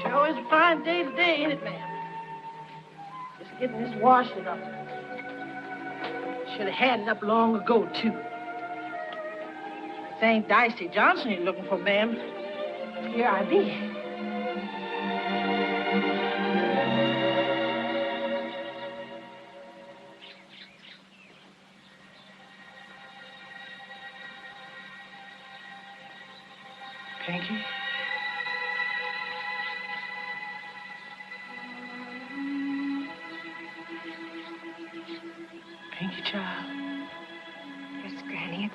Sure is a fine day today, ain't it, ma'am? Just getting this washing up. Should have had it up long ago, too. This ain't Dicey Johnson you're looking for, ma'am. Here I be. Pinky? Pinky, child? Yes, Granny,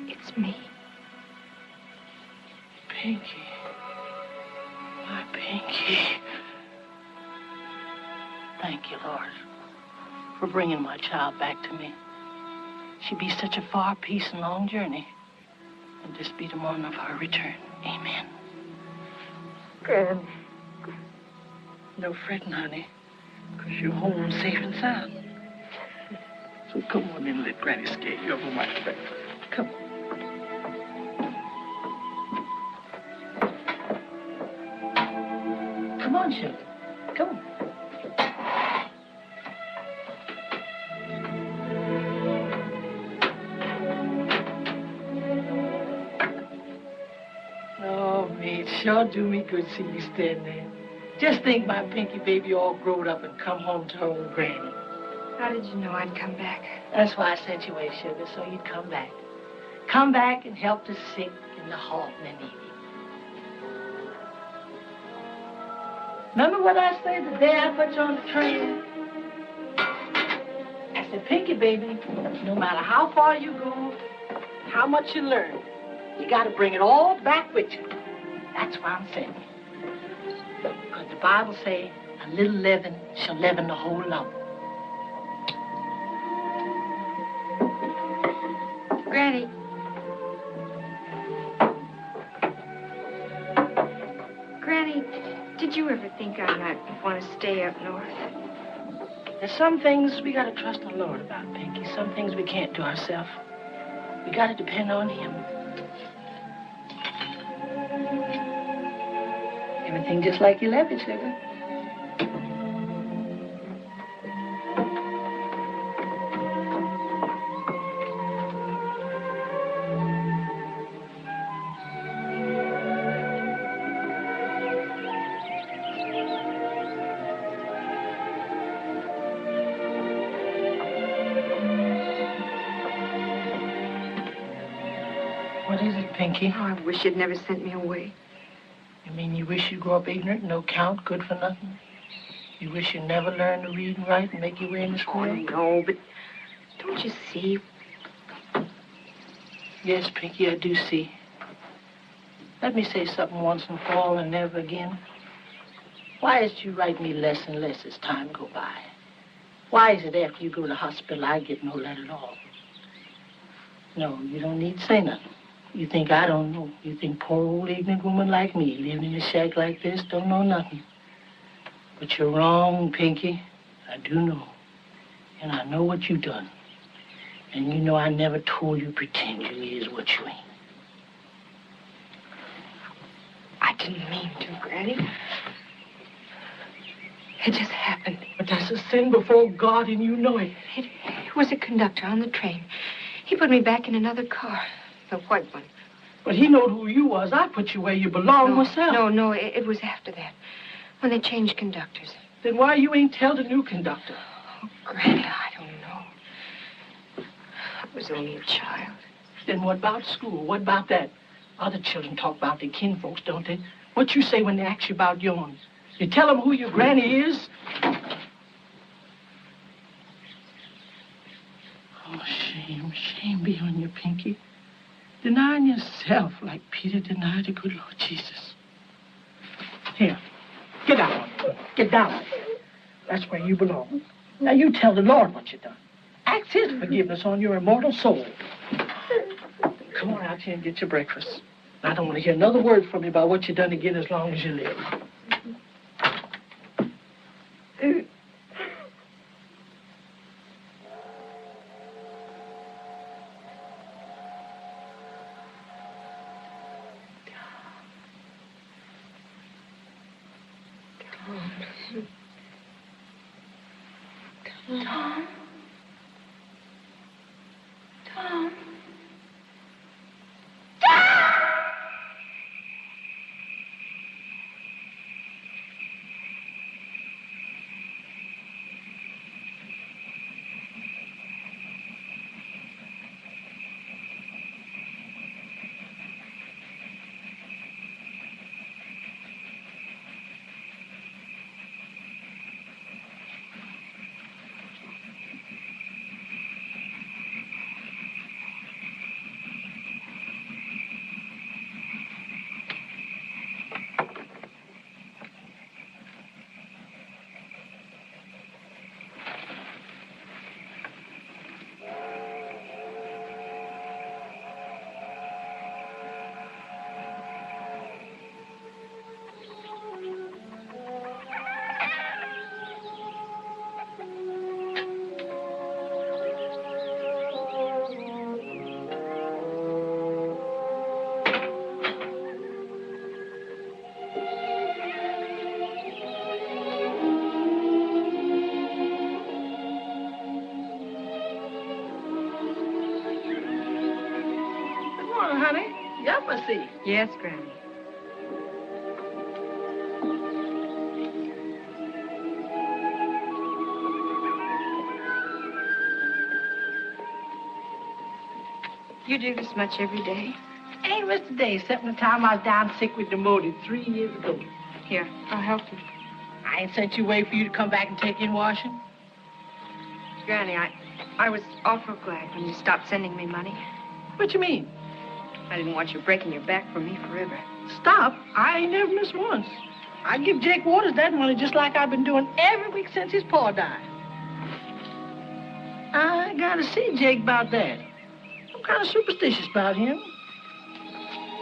it's me. Pinky. My Pinky. Thank you, Lord, for bringing my child back to me. She be such a far peace and long journey. And this be the morning of her return. Amen. Granny. No fretting, honey, because you're home safe and sound. So come on in and let Granny scare you over my back. Come on. Come on, sugar. Come on. Oh, me, it sure do me good to see you stand there. Just think my Pinky baby all grown up and come home to her own Granny. How did you know I'd come back? That's why I sent you away, sugar, so you'd come back. Come back and help the sick and the halt and the needy. Remember what I said the day I put you on the train? I said, Pinky, baby, no matter how far you go, how much you learn, you got to bring it all back with you. That's why I'm saying it. Because the Bible say, a little leaven shall leaven the whole lump. Granny. Granny, did you ever think I might want to stay up north? There's some things we got to trust the Lord about, Pinky. Some things we can't do ourselves. We got to depend on Him. Everything just like you left it, sugar. What is it, Pinky? Oh, I wish you'd never sent me away. You mean you wish you'd grow up ignorant, no count, good for nothing? You wish you never learned to read and write and make your way in the school? Oh, no, but don't you see? Yes, Pinky, I do see. Let me say something once and for all and never again. Why is it you write me less and less as time go by? Why is it after you go to the hospital I get no letter at all? No, you don't need to say nothing. You think I don't know. You think poor old ignorant woman like me, living in a shack like this, don't know nothing. But you're wrong, Pinky. I do know. And I know what you done. And you know I never told you pretend you is what you ain't. I didn't mean to, Granny. It just happened. But that's a sin before God, and you know it. It was a conductor on the train. He put me back in another car, the white one. But he knowed who you was. I put you where you belong myself. No, it was after that, when they changed conductors. Then why you ain't tell the new conductor? Oh, Granny, I don't know. I was only a child. Then what about school? What about that? Other children talk about their kinfolks, don't they? What you say when they ask you about yours? You tell them who your granny is? Oh, shame be on you, Pinky. Denying yourself like Peter denied the good Lord Jesus. Here, get down. Get down. That's where you belong. Now you tell the Lord what you done. Ask His forgiveness on your immortal soul. Come on out here and get your breakfast. I don't want to hear another word from you about what you done again as long as you live. Tom. Tom. Yes, Granny. You do this much every day? Ain't missed a day, except the time I was down sick with pneumonia 3 years ago. Here, I'll help you. I ain't sent you away for you to come back and take in washing. Granny, I was awful glad when you stopped sending me money. What you mean? I didn't want you breaking your back for me forever. Stop? I ain't never missed once. I give Jake Waters that money just like I've been doing every week since his pa died. I gotta see Jake about that. I'm kind of superstitious about him.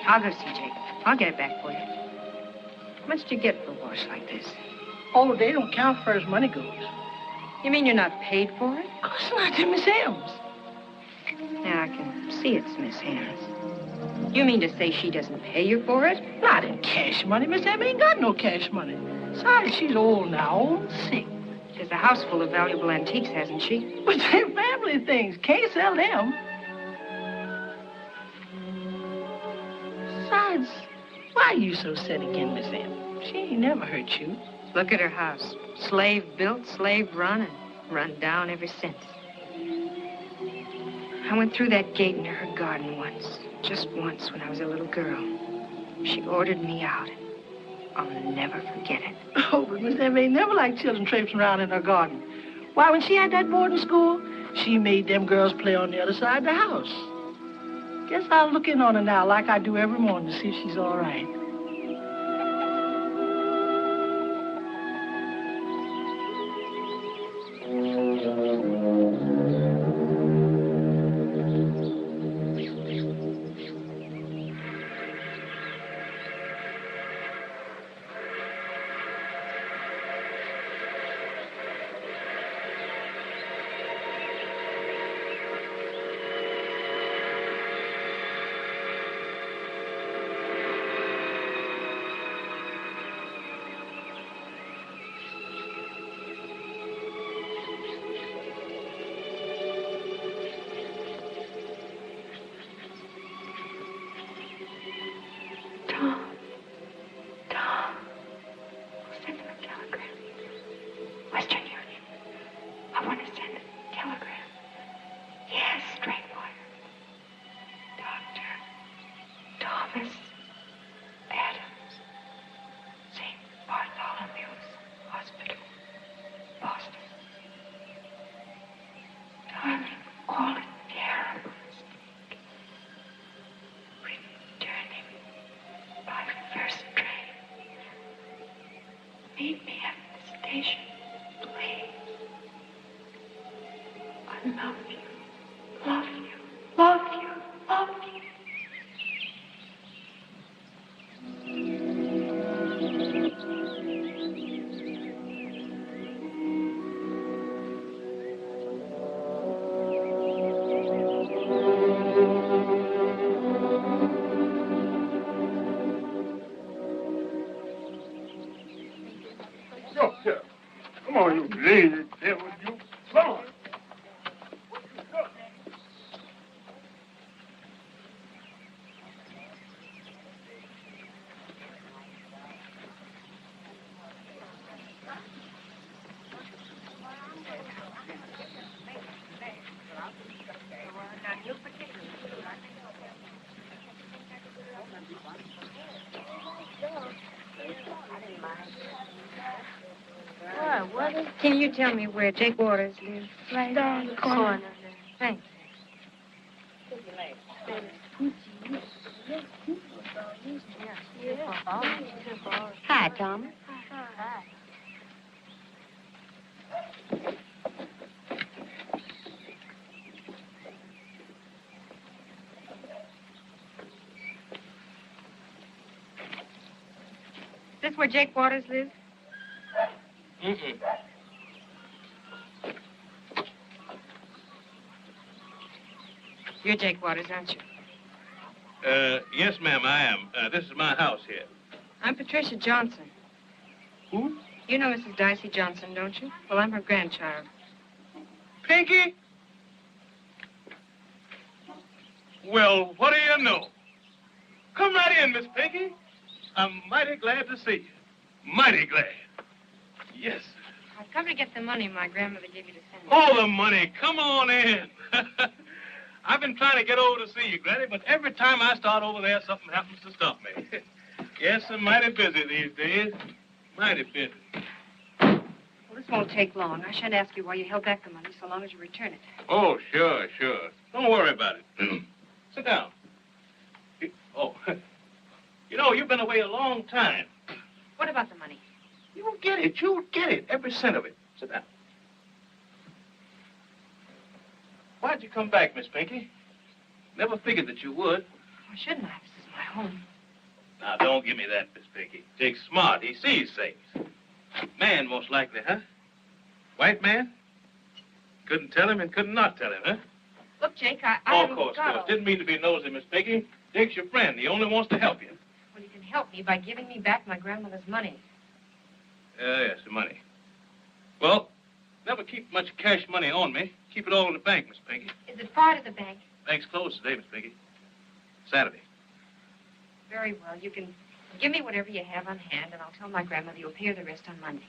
I'll go see Jake. I'll get it back for you. How much do you get for a wash like this? Oh, they don't count for as money goes. You mean you're not paid for it? Of course not, they're Miss M's. Now, I can see it's Miss Hannah's. You mean to say she doesn't pay you for it? Not in cash money. Miss M ain't got no cash money. Besides, she's old now, old and sick. She has a house full of valuable antiques, hasn't she? But they're family things. Can't sell them. Besides, why are you so set again, Miss M? She ain't never hurt you. Look at her house. Slave built, slave run, and run down ever since. I went through that gate into her garden once. Just once when I was a little girl. She ordered me out. I'll never forget it. Oh, but Miss M ain't never liked children traipsing around in her garden. Why, when she had that boarding school, she made them girls play on the other side of the house. Guess I'll look in on her now like I do every morning to see if she's all right. Oh, you lazy devil, you. Come on. Can you tell me where Jake Waters lives? Right down the corner. Thanks. Hi, Thomas. Is this where Jake Waters lives? Mm-mm. You're Jake Waters, aren't you? Yes, ma'am, I am. This is my house here. I'm Patricia Johnson. Who? You know Mrs. Dicey Johnson, don't you? Well, I'm her grandchild. Pinky? Well, what do you know? Come right in, Miss Pinky. I'm mighty glad to see you. Mighty glad. Yes. I've come to get the money my grandmother gave you to send me. All the money. Come on in. I've been trying to get over to see you, Granny, but every time I start over there, something happens to stop me. Yes, I'm mighty busy these days. Mighty busy. Well, this won't take long. I shan't ask you why you held back the money so long as you return it. Oh, sure, sure. Don't worry about it. Sit down. Oh, you know, you've been away a long time. What about the money? You'll get it. You'll get it. Every cent of it. Sit down. Why'd you come back, Miss Pinky? Never figured that you would. Why shouldn't I? This is my home. Now, don't give me that, Miss Pinky. Jake's smart. He sees things. Man, most likely, huh? White man? Couldn't tell him and could not tell him, huh? Look, Jake, I of course. Didn't mean to be nosy, Miss Pinky. Jake's your friend. He only wants to help you. Well, you can help me by giving me back my grandmother's money. Yes, the money. Well, never keep much cash money on me. Keep it all in the bank, Miss Pinky. Is it far to the bank? Bank's closed today, Miss Pinky. Saturday. Very well. You can give me whatever you have on hand, and I'll tell my grandmother you'll pay her the rest on Monday.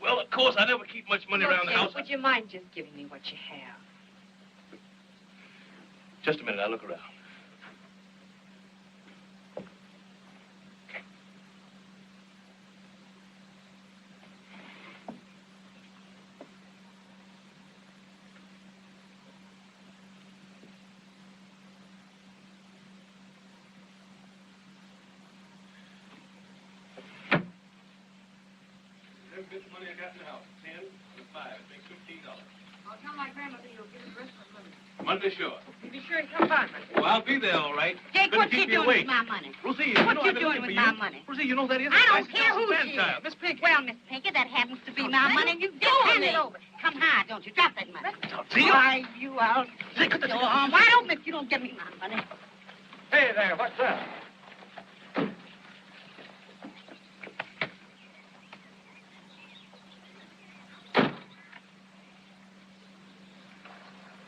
Well, of course, I never keep much money around the house. Would you mind just giving me what you have? Just a minute, I'll look around. Every bit of money I got in the house, 10 and 5, makes $15. I'll tell my grandmother you'll give the rest on Monday. Monday, sure. You be sure to come by Monday. Well, I'll be there, all right. Jake, Gonna what you keep you doing awake. with my money? Rosie, What you you know doing I've with been my looking for money? you. Rosie, you know that is I don't care who she grandchild, is. Miss Pinky. Well, Miss Pinky, that happens to be my money. You just hand it over. Come high, don't you? Drop that money. See you. Why, you out. Your arm wide open if you don't give me my money. Hey there, what's that?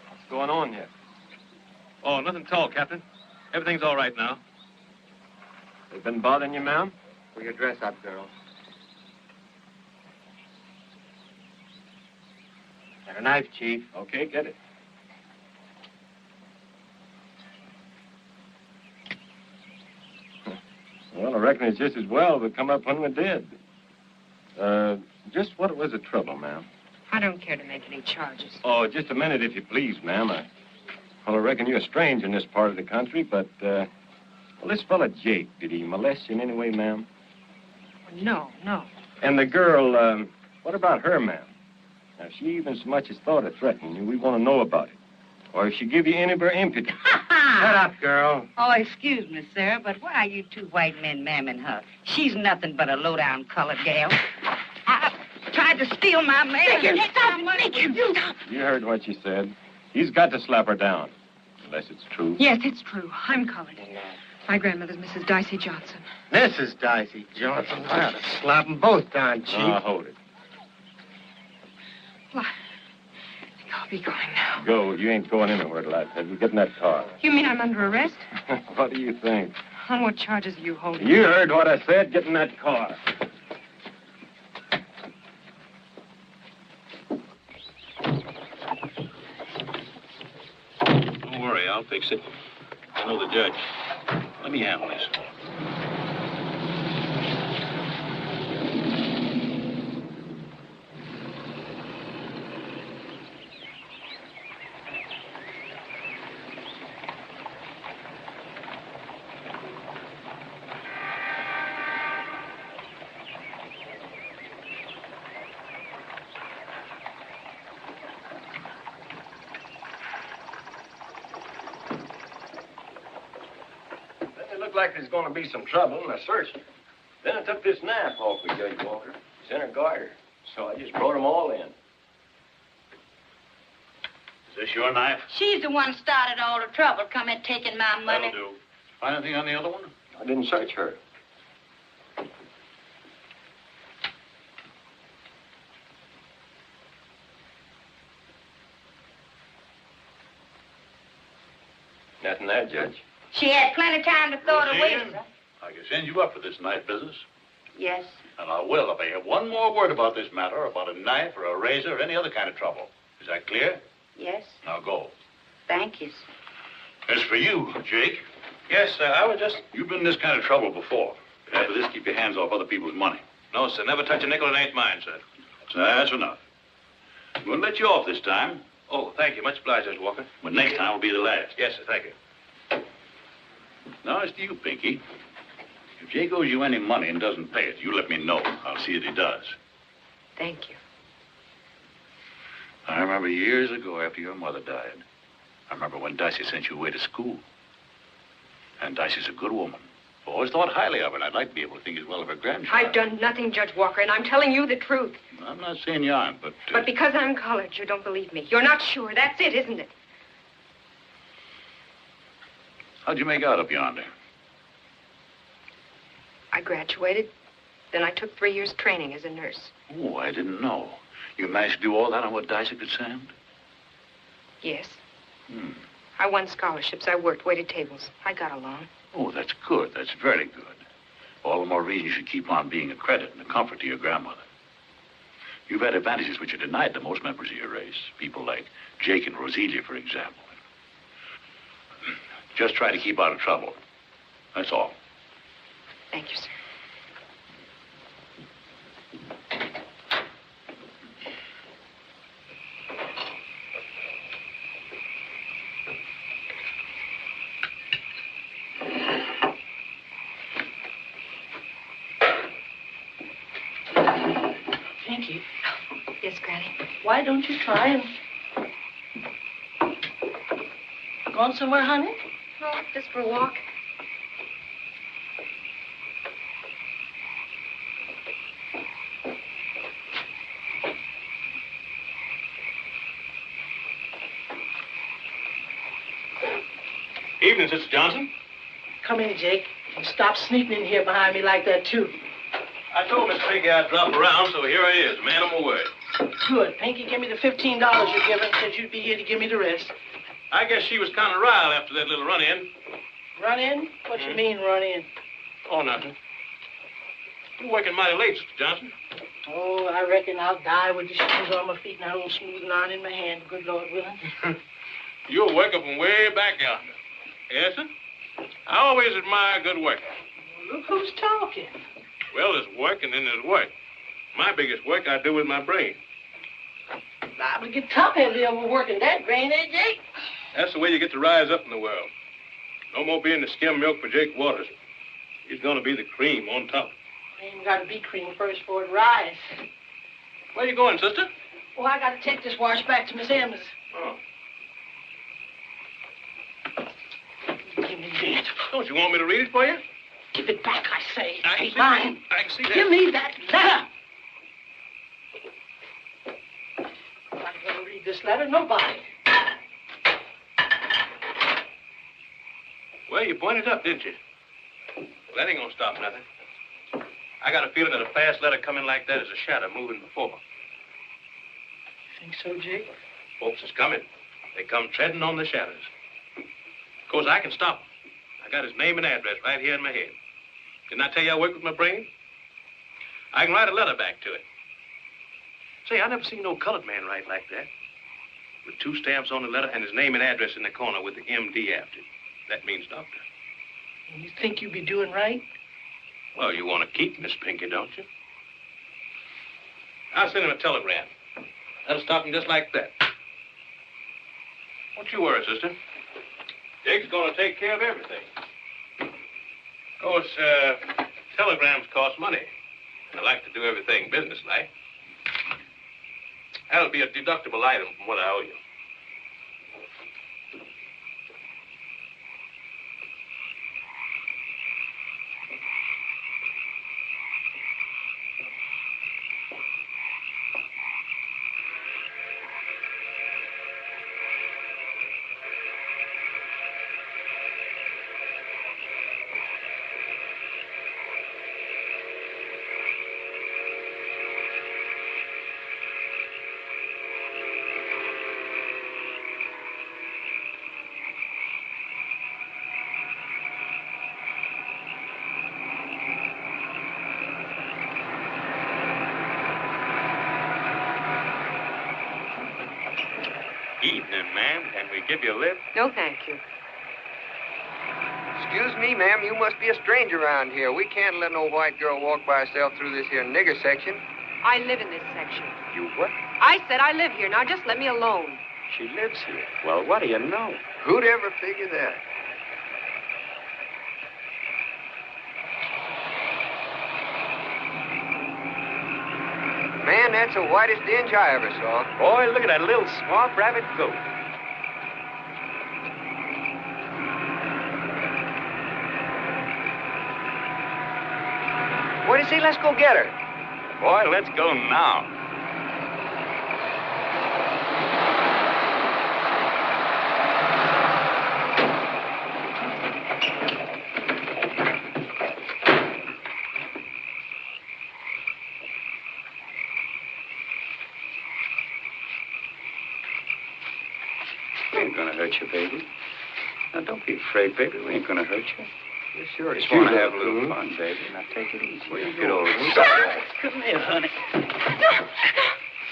What's going on here? Oh, nothing at all, Captain. Everything's all right now. They've been bothering you, ma'am? Pull your dress up, girl. Got a knife, Chief. Okay, get it. Well, I reckon it's just as well we come up when we did. Just what was the trouble, ma'am? I don't care to make any charges. Oh, just a minute, if you please, ma'am. Well, I reckon you're strange in this part of the country, but, well, this fella Jake, did he molest you in any way, ma'am? No, no. And the girl, what about her, ma'am? Now, if she even so much as thought of threatening you, we want to know about it. Or if she give you any of her impudence. Shut up, girl. Oh, excuse me, sir, but why are you two white men mamming her? She's nothing but a low-down colored gal. I tried to steal my man. You heard what she said. He's got to slap her down. Unless it's true. Yes, it's true. I'm colored. My grandmother's Mrs. Dicey Johnson. Mrs. Dicey Johnson. I ought to slap them both down, Chief. Now, hold it. Well, I'll be going now. Go. You ain't going anywhere till I tell you. Get in that car. You mean I'm under arrest? What do you think? On what charges are you holding? You heard what I said. Get in that car. Don't worry, I'll fix it. I know the judge. Let me handle this. Looked like there's going to be some trouble, and I searched her. Then I took this knife off with Judge Walker. It's in her garter. So I just brought them all in. Is this your knife? She's the one started all the trouble, coming taking my money. That'll do. Find anything on the other one? I didn't search her. Nothing there, Judge. She had plenty of time to throw it away, Jeanne, sir. I can send you up for this knife business. Yes. And I will if I hear one more word about this matter, about a knife or a razor or any other kind of trouble. Is that clear? Yes. Now go. Thank you, sir. As for you, Jake. Yes, sir. I was just... You've been in this kind of trouble before. But after this, keep your hands off other people's money. No, sir. Never touch a nickel that ain't mine, sir. So that's enough. I'm going to let you off this time. Oh, thank you. Much obliged, Judge Walker. But next time will be the last. Yes, sir. Thank you. Now, as to you, Pinky. If Jake owes you any money and doesn't pay it, you let me know. I'll see that he does. Thank you. I remember years ago after your mother died. I remember when Dicey sent you away to school. And Dicey's a good woman. I've always thought highly of her, and I'd like to be able to think as well of her grandchild. I've done nothing, Judge Walker, and I'm telling you the truth. I'm not saying you aren't, but... But because I'm colored, you don't believe me. You're not sure. That's it, isn't it? How'd you make out up yonder? I graduated. Then I took 3 years training as a nurse. Oh, I didn't know. You managed to do all that on what Dicey could send? Yes. I won scholarships. I worked, waited tables. I got along. Oh, that's good. That's very good. All the more reason you should keep on being a credit and a comfort to your grandmother. You've had advantages which are denied to most members of your race. People like Jake and Roselia, for example. Just try to keep out of trouble. That's all. Thank you, sir. Pinky, Yes, Granny. why don't you try and... Going somewhere, honey? Oh, just for a walk. Evening, Sister Johnson. Come in, Jake. And stop sneaking in here behind me like that, too. I told Miss Pinky I'd drop around, so here I is, man of my word. Good. Pinky, give me the $15 you're giving. Said you'd be here to give me the rest. I guess she was kind of riled after that little run-in. Run in? What you mean, run in? Oh, nothing. You're working mighty late, Sister Johnson. Oh, I reckon I'll die with the shoes on my feet and that old smoothing iron in my hand, good Lord willing. You're working from way back yonder. Yes, sir? I always admire good work. Well, look who's talking. Well, there's work and then there's work. My biggest work I do with my brain. Liable to get top-heavy overworking that brain, eh, Jake? That's the way you get to rise up in the world. No more being the skim milk for Jake Waters. He's going to be the cream on top. Ain't got to be cream first for it rise. Where you going, sister? Oh, I got to take this wash back to Miss Emma's. Oh. Give me that. Don't you want me to read it for you? Give it back, I say. I can Ain't see mine. I can see that. Give me that letter. I'm not going to read this letter, nobody. Well, you pointed up, didn't you? Well, that ain't gonna stop nothing. I got a feeling that a fast letter coming like that is a shadow moving before. You think so, Jake? Folks is coming. They come treading on the shadows. Of course, I can stop 'em. I got his name and address right here in my head. Didn't I tell you I work with my brain? I can write a letter back to it. Say, I never seen no colored man write like that. With 2 stamps on the letter and his name and address in the corner with the M.D. after it. That means doctor. And you think you'd be doing right? Well, you want to keep Miss Pinky, don't you? I'll send him a telegram. That'll stop him just like that. Don't you worry, sister. Jake's going to take care of everything. Of course, telegrams cost money. I like to do everything businesslike. That'll be a deductible item from what I owe you. Evening, ma'am. Can we give you a lift? No, thank you. Excuse me, ma'am. You must be a stranger around here. We can't let no white girl walk by herself through this here nigger section. I live in this section. You what? I said I live here. Now just let me alone. She lives here. Well, what do you know? Who'd ever figure that? Man, that's the whitest dinge I ever saw. Boy, look at that little swamp rabbit goat. What do you say? Let's go get her. Boy, let's go now. We ain't gonna hurt you, baby. Now, don't be afraid, baby. We ain't gonna hurt you. You sure Just want to have a little fun, baby. Now, take it easy. Where you Get over going? it. Come here, honey.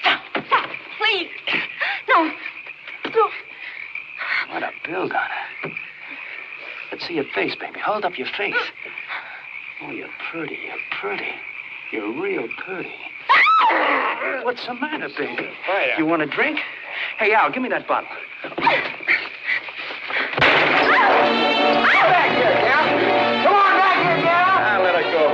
Stop, please. No. No. What a build on her. Let's see your face, baby. Hold up your face. Oh, you're pretty. You're pretty. You're real pretty. What's the matter, baby? Fire. You want a drink? Hey, Al, give me that bottle. Back here, Gal. Come on back here, Gal. Now, let her go.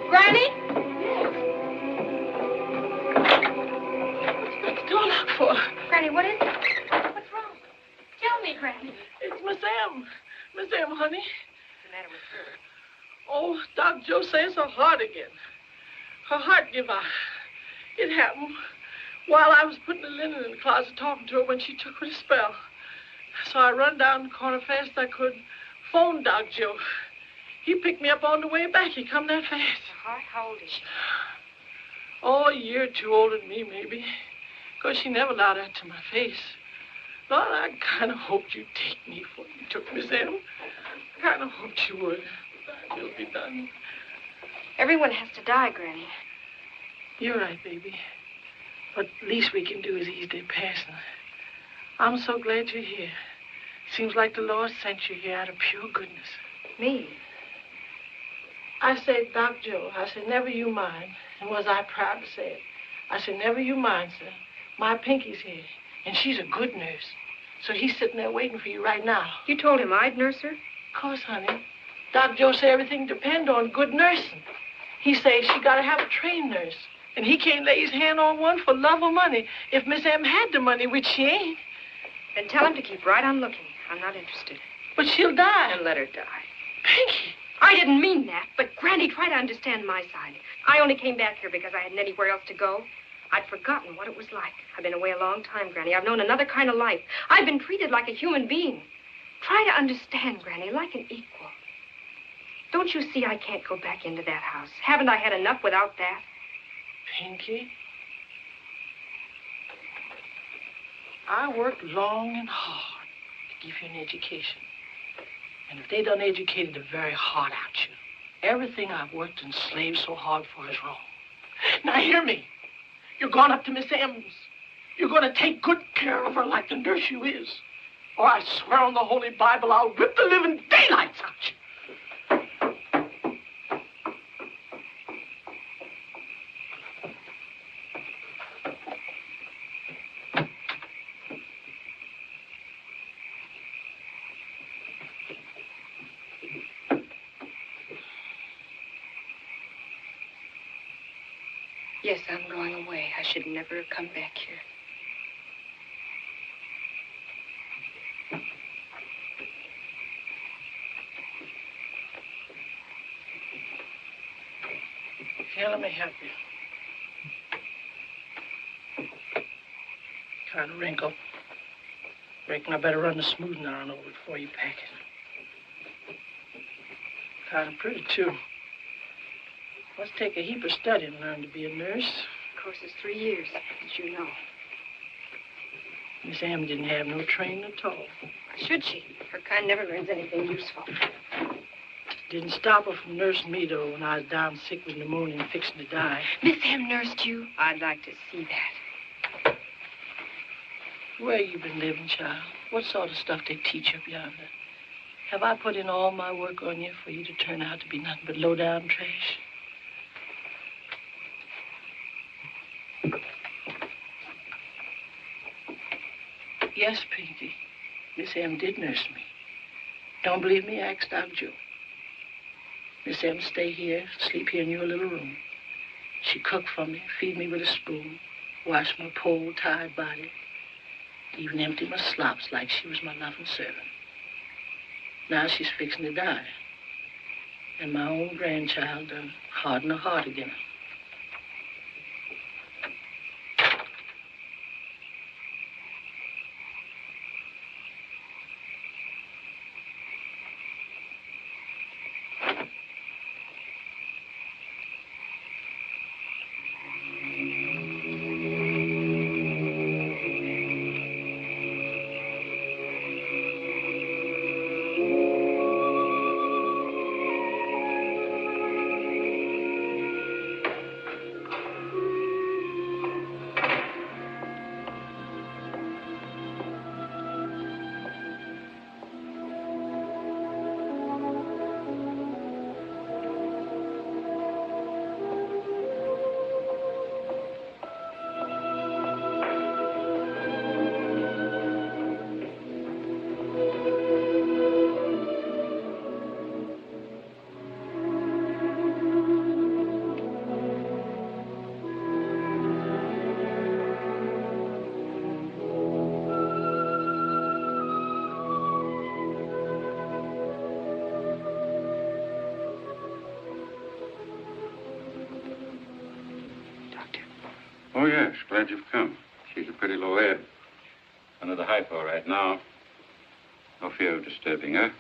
Granny? What's the door locked for? Granny, what is it? What's wrong? Tell me, Granny. It's Miss M. Miss M, honey. What's the matter with her? Oh, Doc Joe says her heart again. Her heart give out. It happened while I was putting the linen in the closet talking to her when she took her to spell. So I run down the corner fast I could, phoned Doc Joe. He picked me up on the way back. He come that fast. Her heart? How old is she? Oh, a year or two older than me, maybe. 'Cause she never allowed that to my face. Lord, I kind of hoped you'd take me before you took Miss M. I kind of hoped you would. I will be done. Everyone has to die, Granny. You're right, baby. But least we can do is ease their passing. I'm so glad you're here. Seems like the Lord sent you here out of pure goodness. Me? I said, Doc Joe, I said, never you mind. And was I proud to say it? I said, never you mind, sir. My Pinky's here, and she's a good nurse. So he's sitting there waiting for you right now. You told him I'd nurse her? Of course, honey. Doc Joe said everything depend on good nursing. He says she got to have a trained nurse. And he can't lay his hand on one for love or money if Miss M had the money, which she ain't. Then tell him to keep right on looking. I'm not interested. But she'll die. And let her die. Pinky. I didn't mean that, but Granny, try to understand my side. I only came back here because I hadn't anywhere else to go. I'd forgotten what it was like. I've been away a long time, Granny. I've known another kind of life. I've been treated like a human being. Try to understand, Granny, like an equal. Don't you see I can't go back into that house? Haven't I had enough without that? Pinky, I worked long and hard to give you an education. And if they done educated the very heart out you, everything I've worked and slaved so hard for is wrong. Now hear me. You're going up to Miss M's. You're going to take good care of her like the nurse you is. Or I swear on the Holy Bible, I'll rip the living daylights out you. Yes, I'm going away. I should never have come back here. Here, let me help you. Kind of wrinkle. Reckon I better run the smoothing iron over it before you pack it. Kind of pretty, too. Must take a heap of studying to learn to be a nurse. Of course, it's 3 years, as you know. Miss M didn't have no training at all. Why should she? Her kind never learns anything useful. Didn't stop her from nursing me, though, when I was down sick with pneumonia and fixing to die. Miss M nursed you? I'd like to see that. Where you been living, child? What sort of stuff they teach up yonder? Have I put in all my work on you for you to turn out to be nothing but low-down trash? Yes, Pinky. Miss M did nurse me. Don't believe me? Ask Doc Joe. Miss M stay here, sleep here in your little room. She cook for me, feed me with a spoon, wash my poor, tired body, even empty my slops like she was my loving servant. Now she's fixing to die. And my own grandchild done hardened her heart again. Oh, yes. Glad you've come. She's a pretty low ebb. Under the hypo right now. No fear of disturbing her.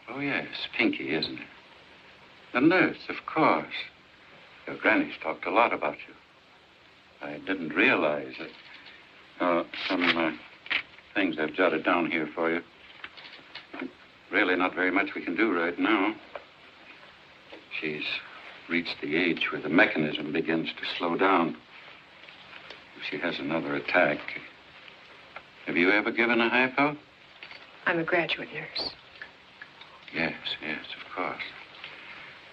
Oh, yes. Pinky, isn't it? The nurse, of course. Your granny's talked a lot about you. I didn't realize that. Some things I've jotted down here for you. Really not very much we can do right now. She's reached the age where the mechanism begins to slow down. If she has another attack. Have you ever given a hypo? I'm a graduate nurse. Yes, of course.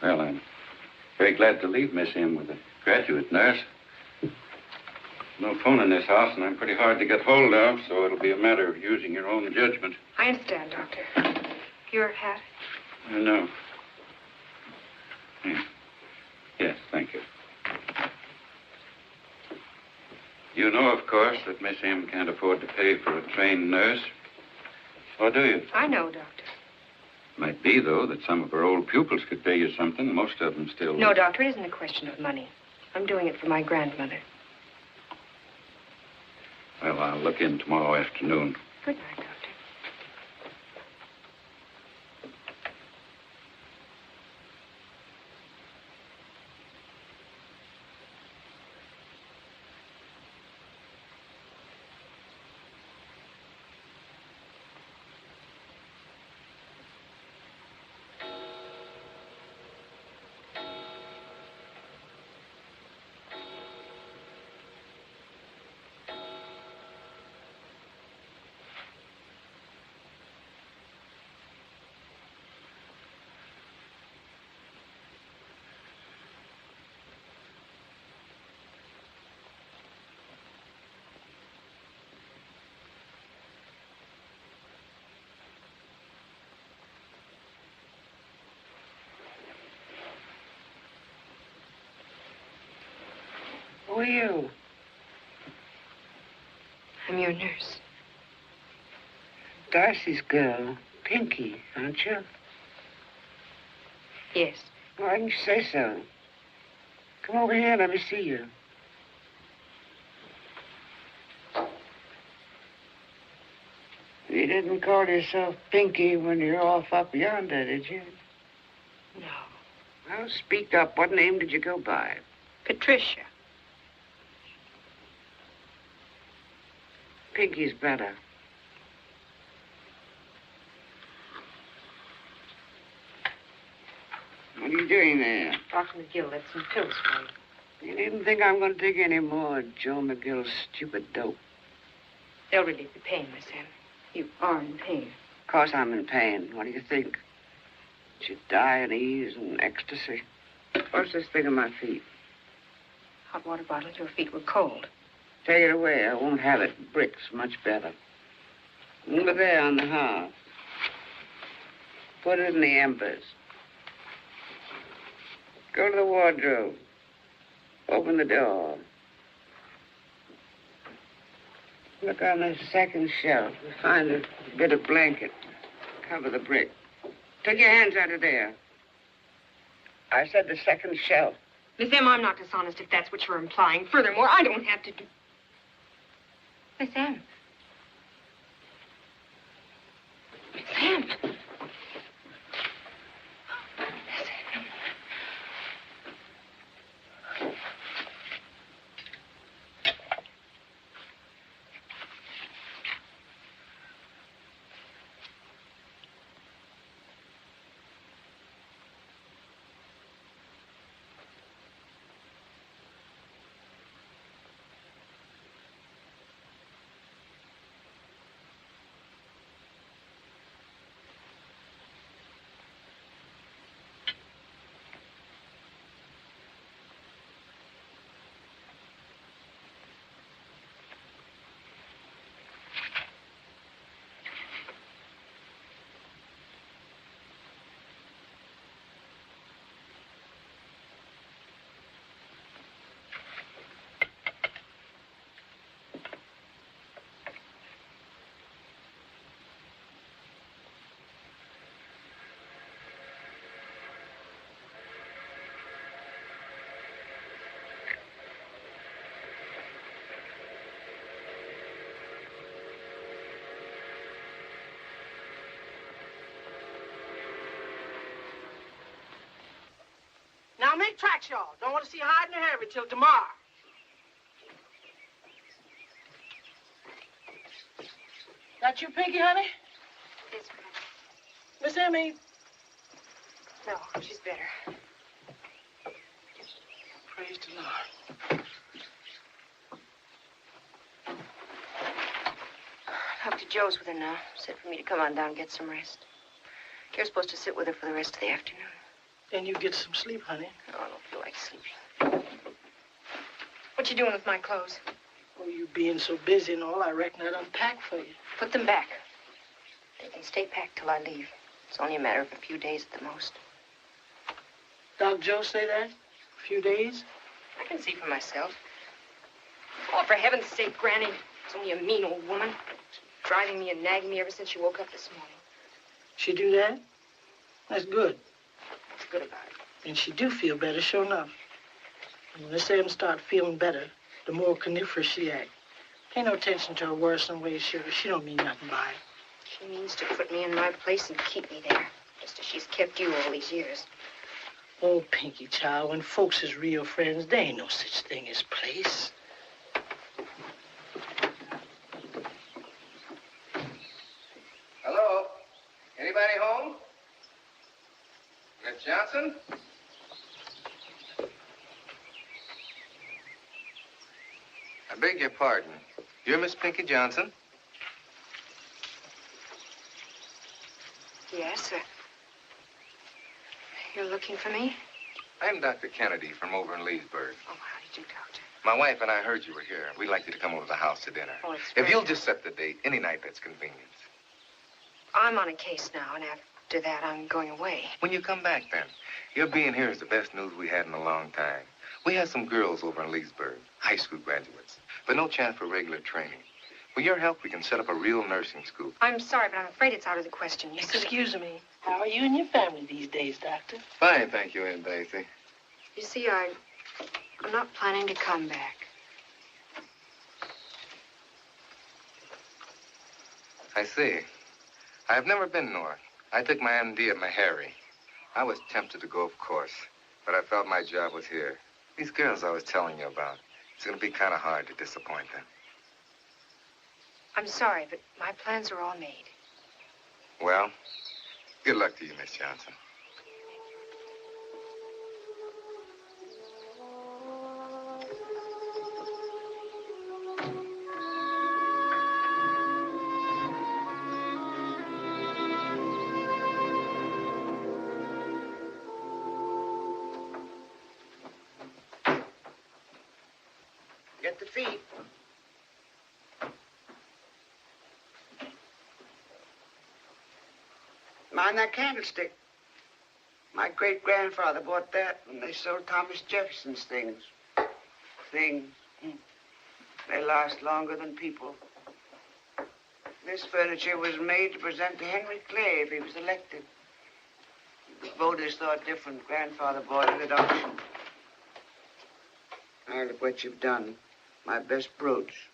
Well, I'm very glad to leave Miss M with a graduate nurse. No phone in this house, and I'm pretty hard to get hold of, so it'll be a matter of using your own judgment. I understand, Doctor. Your hat? No. Yes, thank you. You know, of course, that Miss M can't afford to pay for a trained nurse. Or do you? I know, Doctor. Might be, though, that some of her old pupils could pay you something. Most of them still... No, Doctor, it isn't a question of money. I'm doing it for my grandmother. Well, I'll look in tomorrow afternoon. Good night, Doctor. Who are you? I'm your nurse. Darcy's girl, Pinky, aren't you? Yes. Why didn't you say so? Come over here, let me see you. You didn't call yourself Pinky when you're off up yonder, did you? No. Well, speak up. What name did you go by? Patricia. Pinky's better. What are you doing there? Dr. McGill left some pills for you. You needn't think I'm going to take any more of Joe McGill's stupid dope. They'll relieve the pain, Miss M. You are in pain. Of course I'm in pain. What do you think? Should die in ease and ecstasy. What's this thing on my feet? Hot water bottle. Your feet were cold. Take it away. I won't have it. Bricks, much better. Over there on the hearth. Put it in the embers. Go to the wardrobe. Open the door. Look on the second shelf. Find a bit of blanket. Cover the brick. Take your hands out of there. I said the second shelf. Miss M, I'm not dishonest if that's what you're implying. Furthermore, I don't have to do... Miss M. Miss M. Miss M. Now make tracks, y'all. Don't want to see you hiding or hurry till tomorrow. That you, Pinky, honey? Yes, Miss Emmy? no, she's better. Praise the Lord. Dr. Joe's with her now. Said for me to come on down and get some rest. You're supposed to sit with her for the rest of the afternoon. Then you get some sleep, honey. Oh, I don't feel like sleeping. What you doing with my clothes? Oh, you being so busy and all, I reckon I'd unpack for you. Put them back. They can stay packed till I leave. It's only a matter of a few days at the most. Doc Joe say that? A few days? I can see for myself. Oh, for heaven's sake, Granny. It's only a mean old woman. Driving me and nagging me ever since she woke up this morning. She do that? That's good. What's good about it? And she do feel better, sure enough. And when Miss Em start feeling better, the more coniferous she act. Pay no attention to her worrisome ways, sugar. She don't mean nothing by it. She means to put me in my place and keep me there. Just as she's kept you all these years. Oh, Pinky, child, when folks is real friends, there ain't no such thing as place. Hello? Anybody home? Miss Johnson? I beg your pardon. You're Miss Pinky Johnson? Yes, sir. You're looking for me? I'm Dr. Kennedy from over in Leesburg. Oh, how did you, Doctor? My wife and I heard you were here. We'd like you to come over to the house to dinner. Oh, it's If very you'll nice. just set the date, any night that's convenient. I'm on a case now, and after that, I'm going away. When you come back, then. Your being here is the best news we had in a long time. We have some girls over in Leesburg, high school graduates, but no chance for regular training. With your help, we can set up a real nursing school. I'm sorry, but I'm afraid it's out of the question. You see, Excuse me. How are you and your family these days, Doctor? Fine, thank you, Aunt Daisy. you see, I'm not planning to come back. I see. I've never been north. I took my MD at Meharry. I was tempted to go, of course, but I felt my job was here. These girls I was telling you about, it's going to be kind of hard to disappoint them. I'm sorry, but my plans are all made. Well, good luck to you, Miss Johnson. Get the feet. Mind that candlestick. My great-grandfather bought that when they sold Thomas Jefferson's things. Things. They last longer than people. This furniture was made to present to Henry Clay if he was elected. The voters thought different. Grandfather bought it at auction. Now look what you've done. My best brooch.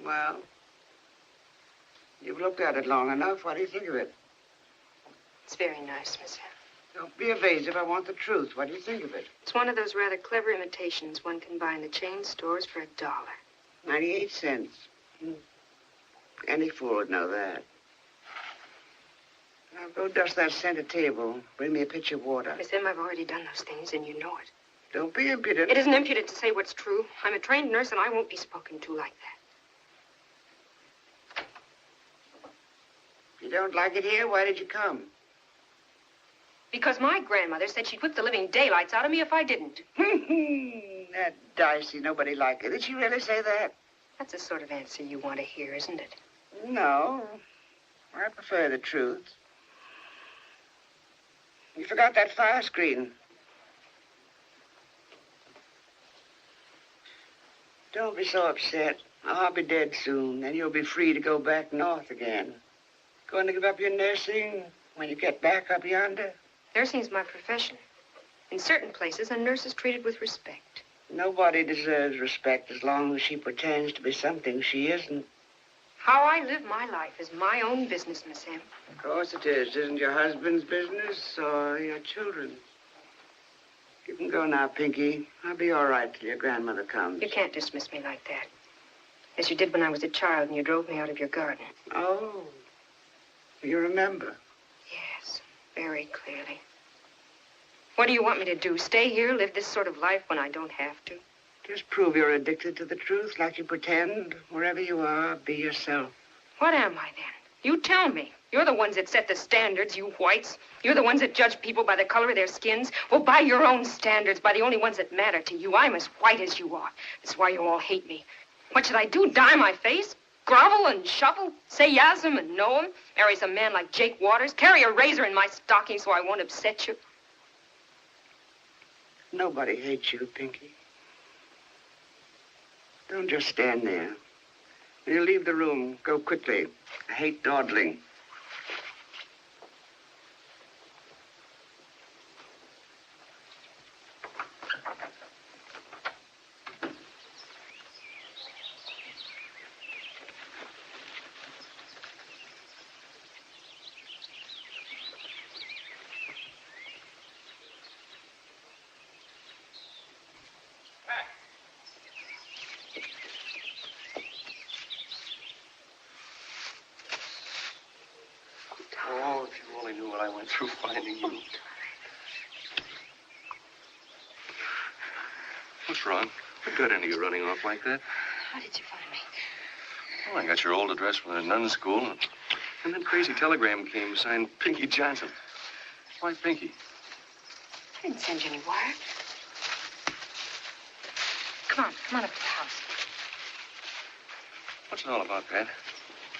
Well, you've looked at it long enough. What do you think of it? It's very nice, Miss Hill. Don't be evasive. I want the truth. What do you think of it? It's one of those rather clever imitations one can buy in the chain stores for $1. 98 cents. Any fool would know that. Now go dust that center table. Bring me a pitcher of water. Miss Em, I've already done those things, and you know it. Don't be impudent. It isn't impudent to say what's true. I'm a trained nurse, and I won't be spoken to like that. If you don't like it here, why did you come? Because my grandmother said she'd whip the living daylights out of me if I didn't. That Dicey, nobody liked it. Did she really say that? That's the sort of answer you want to hear, isn't it? No. I prefer the truth. You forgot that fire screen. Don't be so upset. I'll be dead soon. Then you'll be free to go back north again. Going to give up your nursing when you get back up yonder? Nursing's my profession. In certain places, a nurse is treated with respect. Nobody deserves respect as long as she pretends to be something she isn't. How I live my life is my own business, Miss Em. Of course it is. Isn't your husband's business or your children's? You can go now, Pinky. I'll be all right till your grandmother comes. You can't dismiss me like that. As you did when I was a child and you drove me out of your garden. Oh, you remember? Yes, very clearly. What do you want me to do? Stay here, live this sort of life when I don't have to? Just prove you're addicted to the truth like you pretend. Wherever you are, be yourself. What am I then? You tell me. You're the ones that set the standards, you whites. You're the ones that judge people by the color of their skins. Well, by your own standards, by the only ones that matter to you. I'm as white as you are. That's why you all hate me. What should I do? Dye my face? Grovel and shuffle? Say yes him and know him? Marry some man like Jake Waters? Carry a razor in my stocking so I won't upset you? Nobody hates you, Pinky. Don't just stand there. When you leave the room, go quickly. I hate dawdling. Oh, if you only knew what I went through finding you. What's wrong? What got into you running off like that? How did you find me? Well, I got your old address from the nuns' school, and then crazy telegram came signed Pinky Johnson. Why Pinky? I didn't send you any wire. Come on up to the house. What's it all about, Pat?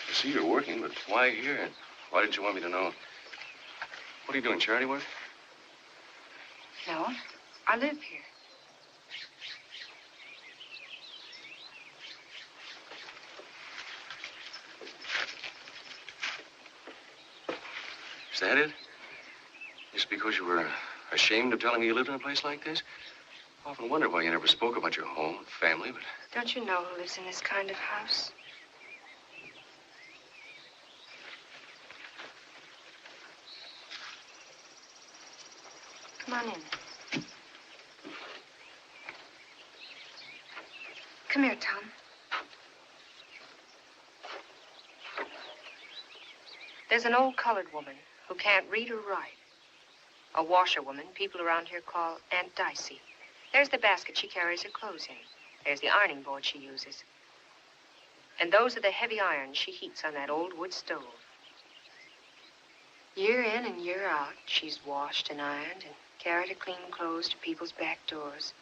I see you're working, but why here? Why didn't you want me to know? What are you doing, charity work? No, I live here. Is that it? Just because you were ashamed of telling me you lived in a place like this? I often wonder why you never spoke about your home and family, but... Don't you know who lives in this kind of house? Come on in. Come here, Tom. There's an old colored woman who can't read or write. A washerwoman people around here call Aunt Dicey. There's the basket she carries her clothes in. There's the ironing board she uses. And those are the heavy irons she heats on that old wood stove. Year in and year out, she's washed and ironed and carried her clean clothes to people's back doors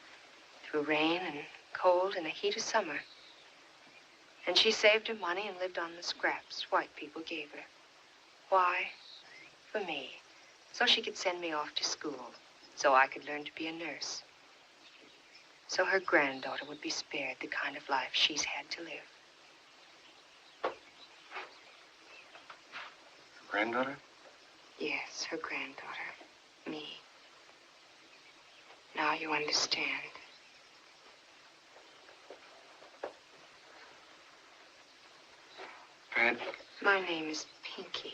through rain and cold and the heat of summer. And she saved her money and lived on the scraps white people gave her. Why? For me. So she could send me off to school. So I could learn to be a nurse. So her granddaughter would be spared the kind of life she's had to live. Granddaughter? Yes, her granddaughter. Me. Now you understand. Pat? My name is Pinky.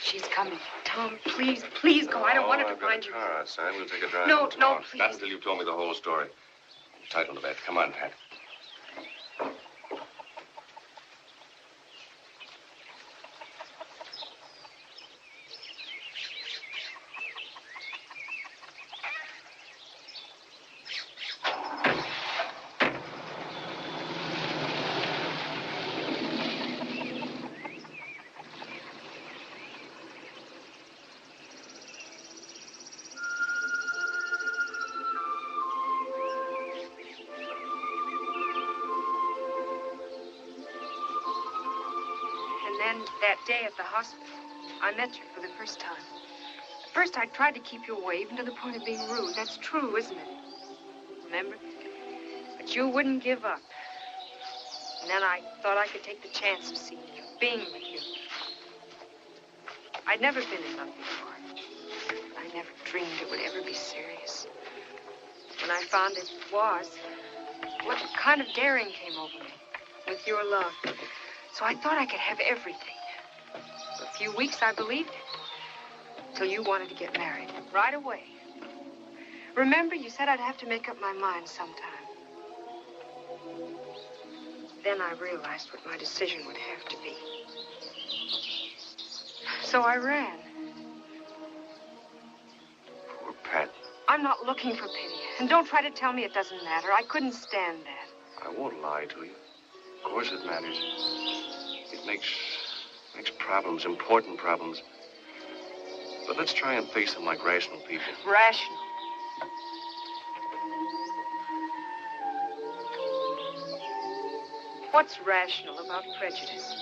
She's coming. Tom, please, please go. I don't want her to find you. I've got a car outside. We'll take a drive. No, and talk. no, please. Not until you've told me the whole story. I'm entitled to that. Come on, Pat. And then that day at the hospital, I met you for the first time. At first, I tried to keep you away, even to the point of being rude. That's true, isn't it? Remember? But you wouldn't give up. And then I thought I could take the chance of seeing you, being with you. I'd never been in love before. I never dreamed it would ever be serious. When I found it was, what kind of daring came over me with your love. So I thought I could have everything. A few weeks, I believed it. Till you wanted to get married. Right away. Remember, you said I'd have to make up my mind sometime. Then I realized what my decision would have to be. So I ran. Poor Pat. I'm not looking for pity. And don't try to tell me it doesn't matter. I couldn't stand that. I won't lie to you. Of course it matters. It makes problems, important problems. But let's try and face them like rational people. Rational. What's rational about prejudice?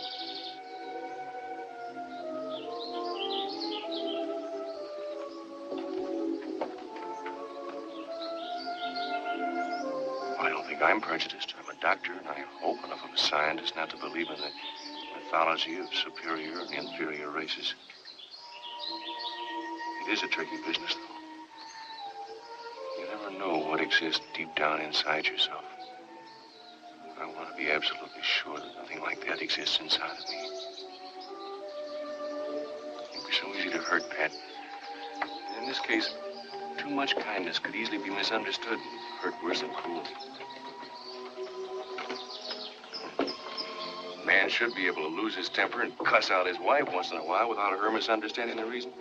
I don't think I'm prejudiced. I'm a doctor, and I hope enough of a scientist not to believe in the mythology of superior and inferior races. It is a tricky business, though. You never know what exists deep down inside yourself. I want to be absolutely sure that nothing like that exists inside of me. It'd be so easy to hurt Pat. In this case, too much kindness could easily be misunderstood and hurt worse than cruelty. A man should be able to lose his temper and cuss out his wife once in a while without her misunderstanding the reason.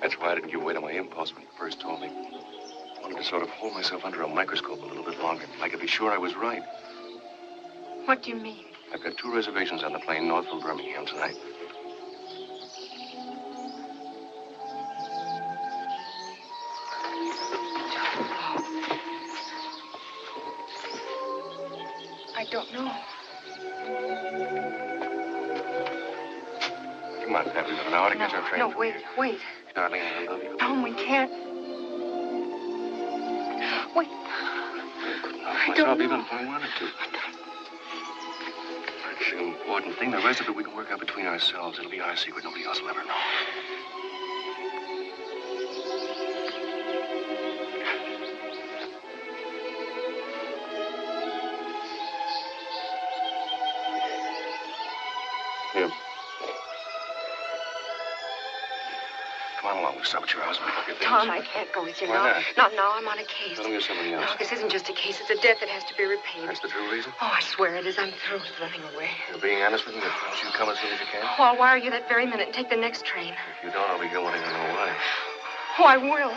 That's why I didn't give way to my impulse when you first told me. I wanted to sort of hold myself under a microscope a little bit longer. I could be sure I was right. What do you mean? I've got 2 reservations on the plane north from Birmingham tonight. I don't know. Come on, Pat. We've got an hour to catch our train. No, wait, wait. Darling, I love you. Tom, we can't. Wait. I don't know. Even if I wanted to. It's an important thing. The rest of it we can work out between ourselves. It'll be our secret. Nobody else will ever know. Here. Come on along. We'll stop at your house and pick up your things. Tom, I can't go with you Why now. Not now. I'm on a case. Let me get somebody else. No, this isn't just a case. It's a debt that has to be repaid. That's the true reason? Oh, I swear it is. I'm through with running away. You're being honest with me? Don't you come as soon as you can? Oh, I'll wire you that very minute and take the next train. If you don't, I'll be here wanting to know why. Oh, I will.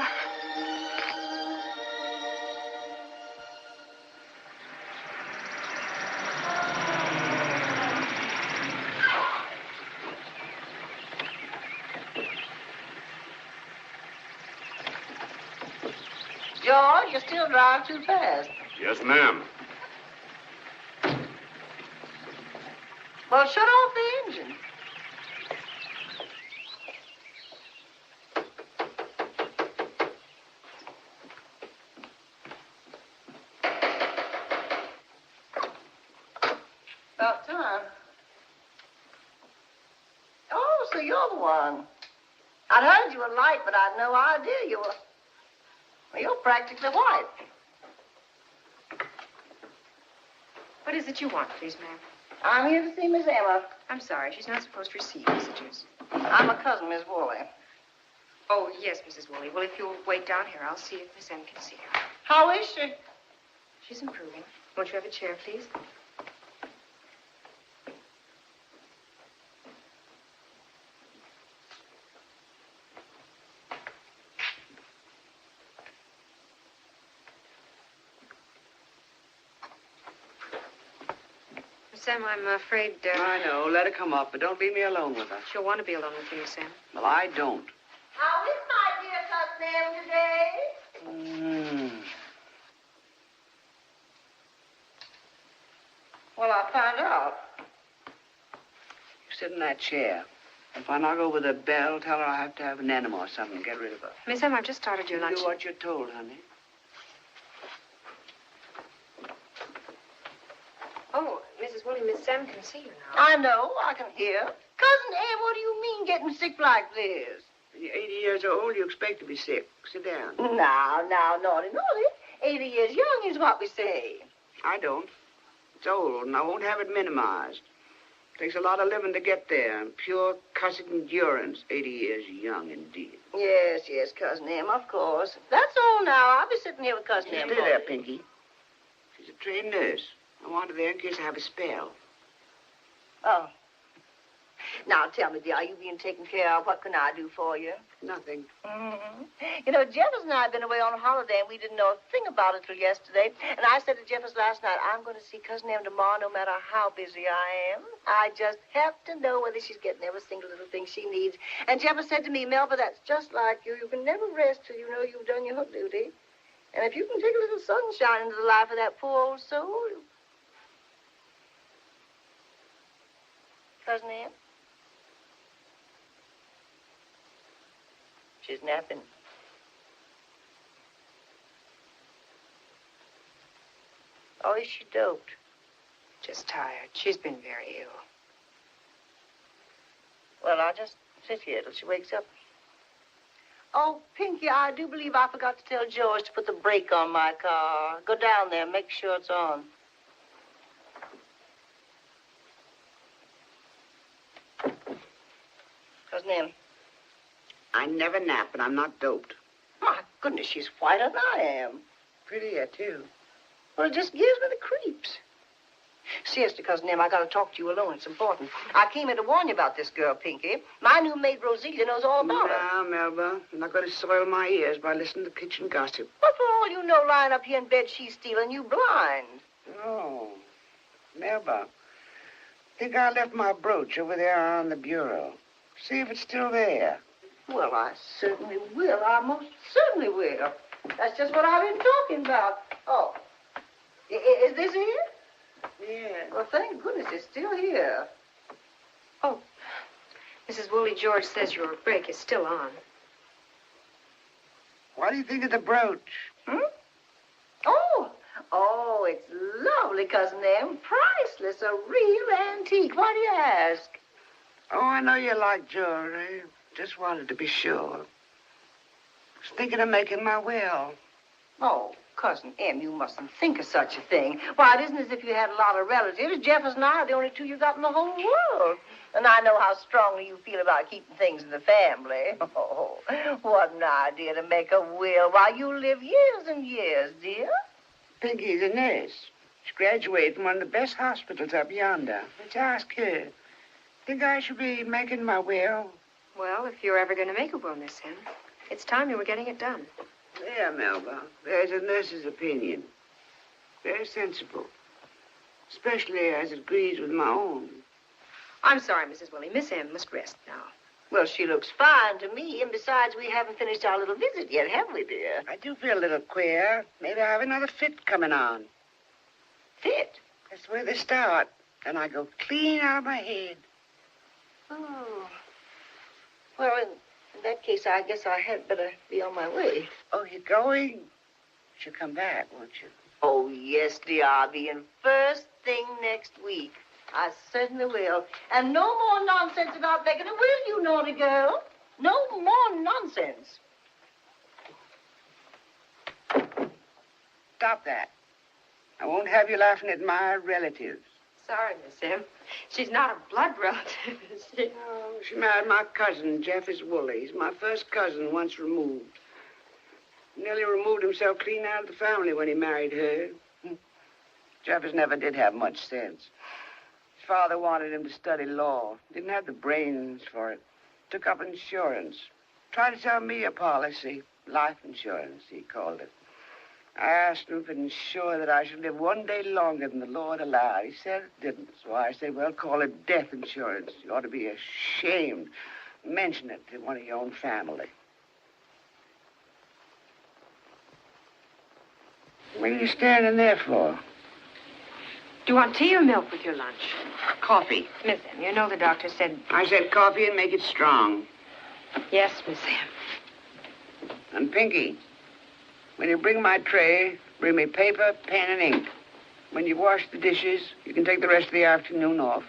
George, you still drive too fast. Yes, ma'am. Well, shut off the engine. About time. Oh, so you're the one. I'd heard you were light, but I'd no idea you were... Well, you're practically white. What is it you want, please, ma'am? I'm here to see Miss Emma. I'm sorry. She's not supposed to receive messages. I'm a cousin, Miss Woolley. Oh, yes, Mrs. Woolley. Well, if you'll wait down here, I'll see if Miss M can see her. How is she? She's improving. Won't you have a chair, please? Sam, I'm afraid, I know. Let her come up, but don't leave me alone with her. She'll want to be alone with you, Miss Sam. Well, I don't. How is my dear cousin Em today? Well, I'll find out. You sit in that chair. If I knock over the bell, tell her I have to have an enema or something. Get rid of her. Miss M, I've just started your lunch. Do what you're told, honey. Oh, Mrs. Woolley, Miss Sam can see you now. I know. I can hear. Cousin Em, what do you mean getting sick like this? When you're 80 years old, you expect to be sick. Sit down. Now, naughty. 80 years young is what we say. I don't. It's old, and I won't have it minimized. Takes a lot of living to get there. And pure cussed endurance. 80 years young indeed. Yes, yes, Cousin Em, of course. That's all now. I'll be sitting here with Cousin Em. Stay there, Pinky. She's a trained nurse. I want her there in case I have a spell. Oh. Now, tell me, dear, are you being taken care of? What can I do for you? Nothing. Mm-hmm. You know, Jeffers and I have been away on a holiday, and we didn't know a thing about it till yesterday. And I said to Jeffers last night, I'm going to see Cousin Em tomorrow no matter how busy I am. I just have to know whether she's getting every single little thing she needs. And Jeffers said to me, Melba, that's just like you. You can never rest till you know you've done your duty. And if you can take a little sunshine into the life of that poor old soul... Cousin Em? She's napping. Oh, is she doped? Just tired. She's been very ill. Well, I'll just sit here till she wakes up. Oh, Pinky, I do believe I forgot to tell George to put the brake on my car. Go down there and make sure it's on. Cousin Em. I never nap, and I'm not doped. My goodness, she's whiter than I am. Prettier, too. Well, it just gives me the creeps. Seriously, Cousin Em, I got to talk to you alone. It's important. I came in to warn you about this girl, Pinky. My new maid, Roselia, knows all about her. Now, Melba, you're not going to soil my ears by listening to kitchen gossip. But for all you know, lying up here in bed, she's stealing you blind. Oh, Melba, I think I left my brooch over there on the bureau. See if it's still there. Well, I certainly will. I most certainly will. That's just what I've been talking about. Oh, is this it? Yeah. Well, thank goodness it's still here. Oh, Mrs. Woolley George says your brake is still on. What do you think of the brooch? Hmm? Oh, it's lovely, Cousin Em. Priceless, a real antique. Why do you ask? Oh, I know you like jewelry. Just wanted to be sure. Was thinking of making my will. Oh, Cousin Em, you mustn't think of such a thing. Why, it isn't as if you had a lot of relatives. Jeffers and I are the only two you got in the whole world. And I know how strongly you feel about keeping things in the family. Oh, what an idea to make a will while you live years and years, dear. Pinky's a nurse. She graduated from one of the best hospitals up yonder. Let's ask her. Think I should be making my will? Well, if you're ever going to make a will, Miss Em, it's time you were getting it done. There, Melba. There's a nurse's opinion. Very sensible. Especially as it agrees with my own. I'm sorry, Mrs. Woolley. Miss Em must rest now. Well, she looks fine to me. And besides, we haven't finished our little visit yet, have we, dear? I do feel a little queer. Maybe I have another fit coming on. Fit? That's where they start. And I go clean out of my head. Oh. Well, in that case, I guess I had better be on my way. Oh, you're going? You'll come back, won't you? Oh, yes, dear. I'll be in first thing next week. I certainly will. And no more nonsense about making a will, you naughty girl. No more nonsense. Stop that. I won't have you laughing at my relatives. Sorry, Miss Em. She's not a blood relative, is she? Oh, she married my cousin, Jeffers Woolley. He's my first cousin, once removed. Nearly removed himself clean out of the family when he married her. Jeffers never did have much sense. His father wanted him to study law. Didn't have the brains for it. Took up insurance. Tried to sell me a policy. Life insurance, he called it. I asked him if it ensured that I should live one day longer than the Lord allowed. He said it didn't. So I said, well, call it death insurance. You ought to be ashamed. Mention it to one of your own family. What are you standing there for? Do you want tea or milk with your lunch? Coffee. Miss Em, you know the doctor said... I said coffee and make it strong. Yes, Miss Em. And Pinky, when you bring my tray, bring me paper, pen, and ink. When you wash the dishes, you can take the rest of the afternoon off.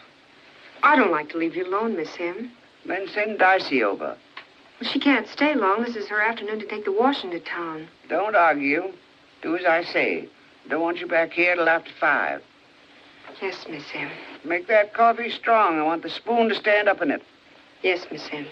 I don't like to leave you alone, Miss Em. Then send Darcy over. Well, she can't stay long. This is her afternoon to take the washing to town. Don't argue. Do as I say. Don't want you back here till after 5. Yes, Miss Em. Make that coffee strong. I want the spoon to stand up in it. Yes, Miss Hen.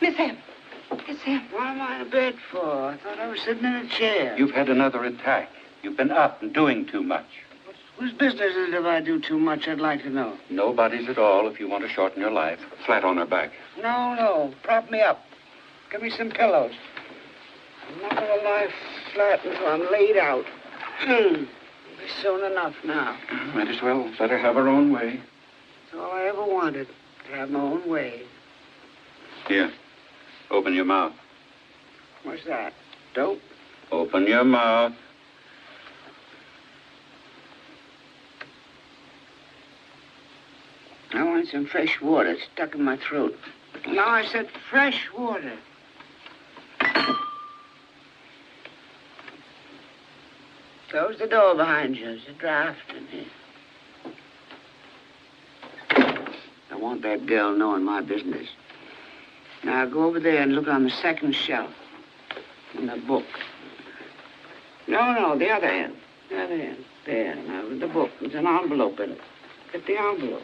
Miss Hen. Miss Hen. What am I in bed for? I thought I was sitting in a chair. You've had another attack. You've been up and doing too much. Whose business is it if I do too much, I'd like to know? Nobody's at all if you want to shorten your life. Flat on her back. No. Prop me up. Give me some pillows. I'm not going to lie flat until I'm laid out. It'll be soon enough now. Might as well let her have her own way. That's all I ever wanted, to have my own way. Here, open your mouth. What's that? Dope? Open your mouth. I want some fresh water stuck in my throat. No, I said fresh water. Close the door behind you. There's a draft in here. I want that girl knowing my business. Now, go over there and look on the second shelf in the book. No, the other end. The other end. There, now, with the book. There's an envelope in it. Get the envelope.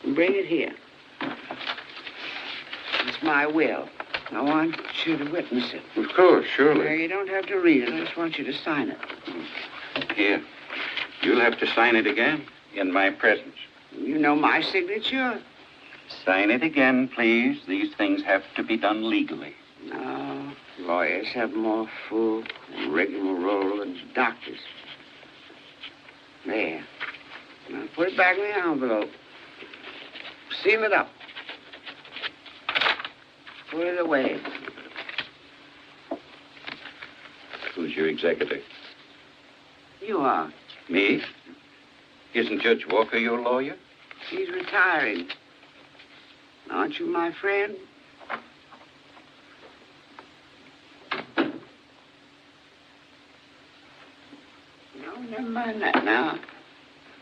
And bring it here. It's my will. I want you to witness it. Of course, Now, surely. you don't have to read it. I just want you to sign it. Here. You'll have to sign it again in my presence. You know my signature? Sign it again, please. These things have to be done legally. No. Lawyers have more full rigmarole than doctors. There. Now, put it back in the envelope. Seal it up. Put it away. Who's your executor? You are. Me? Isn't Judge Walker your lawyer? He's retiring. Aren't you my friend? No, never mind that now.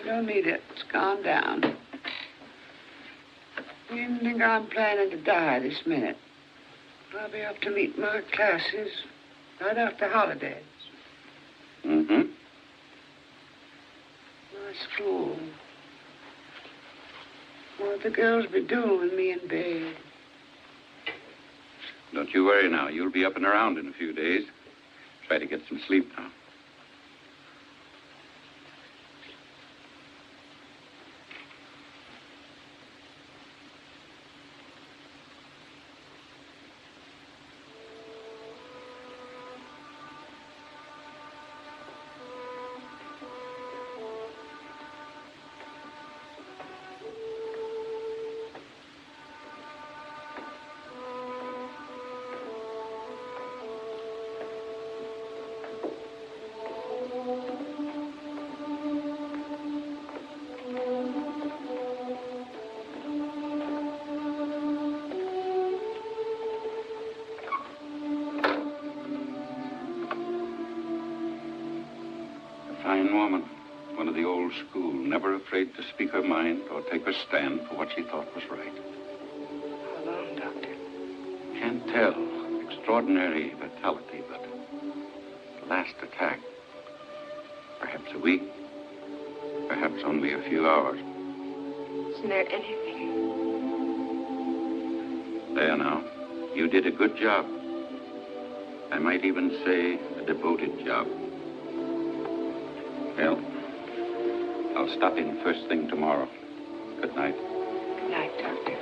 I don't need it. It's gone down. You didn't think I'm planning to die this minute. I'll be up to meet my classes right after holidays. Mm-hmm. My school. What the girls be doing with me in bed? Don't you worry now. You'll be up and around in a few days. Try to get some sleep now. of the old school, never afraid to speak her mind or take her stand for what she thought was right. How long, Doctor? Can't tell. Extraordinary vitality, but the last attack, perhaps a week, perhaps only a few hours. Isn't there anything? There now. You did a good job. I might even say a devoted job. Well, I'll stop in first thing tomorrow. Good night. Good night, Doctor.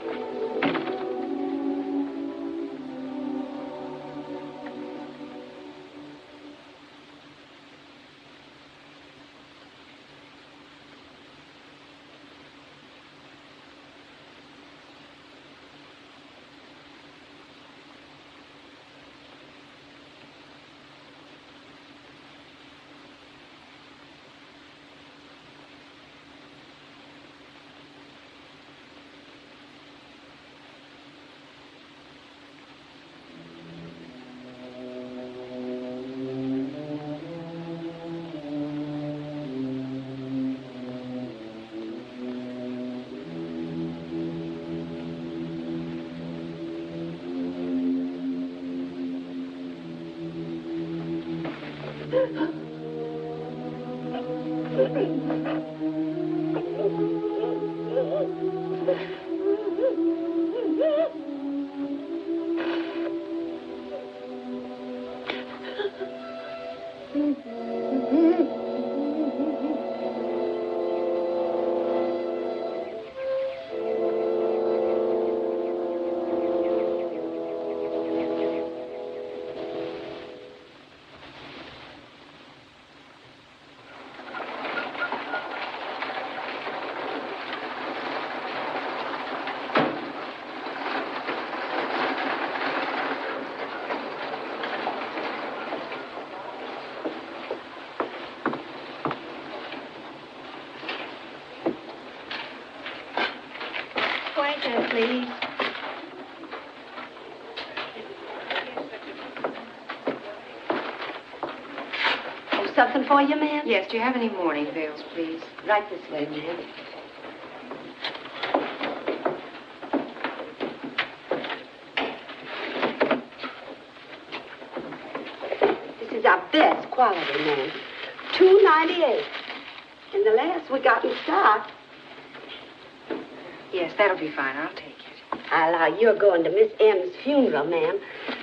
Please. Oh, something for you, ma'am? Yes, do you have any mourning veils, please? Right this way, ma'am. This is our best quality, ma'am. $2.98. And the last we got in stock. Yes, that'll be fine. I'll take it. I allow you're going to Miss M's funeral, ma'am.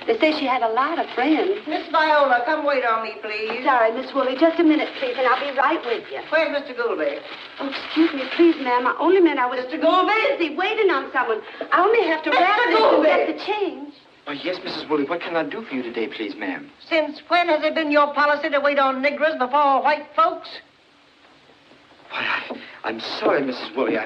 They say she had a lot of friends. Miss Viola, come wait on me, please. Sorry, Miss Woolley. Just a minute, please, and I'll be right with you. Where's Mr. Goulby? Oh, excuse me, please, ma'am. I only meant I was... Mr. Goulby? busy waiting on someone. I only have to wrap Mr. this and Goulby! get the change. Oh, yes, Mrs. Woolley. What can I do for you today, please, ma'am? Since when has it been your policy to wait on negroes before white folks? Why, I'm sorry, Mrs. Woolley.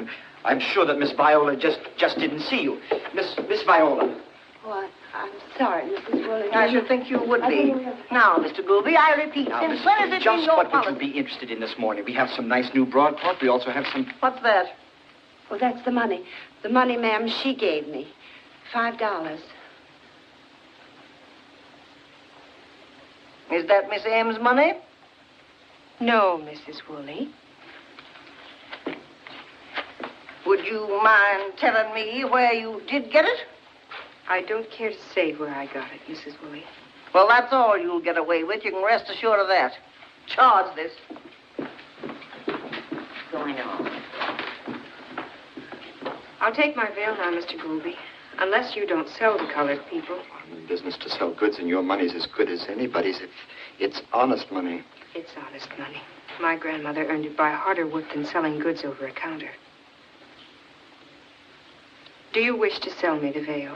I'm sure that Miss Viola just didn't see you. Miss Viola. Oh, I'm sorry, Mrs. Woolley. I should think you would be. Now, Mr. Goulby, I repeat, Now, since Miss when has Woolley, it been just your what would policy? you be interested in this morning? We have some nice new broadcloth. We also have some... What's that? Oh, that's the money. The money, ma'am, she gave me. $5. Is that Miss M's money? No, Mrs. Woolley. Would you mind telling me where you did get it? I don't care to say where I got it, Mrs. Woolley. Well, that's all you'll get away with. You can rest assured of that. Charge this. Going on. I'll take my veil now, Mr. Goulby. Unless you don't sell to colored people. I'm in business to sell goods, and your money's as good as anybody's if it's honest money. It's honest money. My grandmother earned it by harder work than selling goods over a counter. Do you wish to sell me the veil?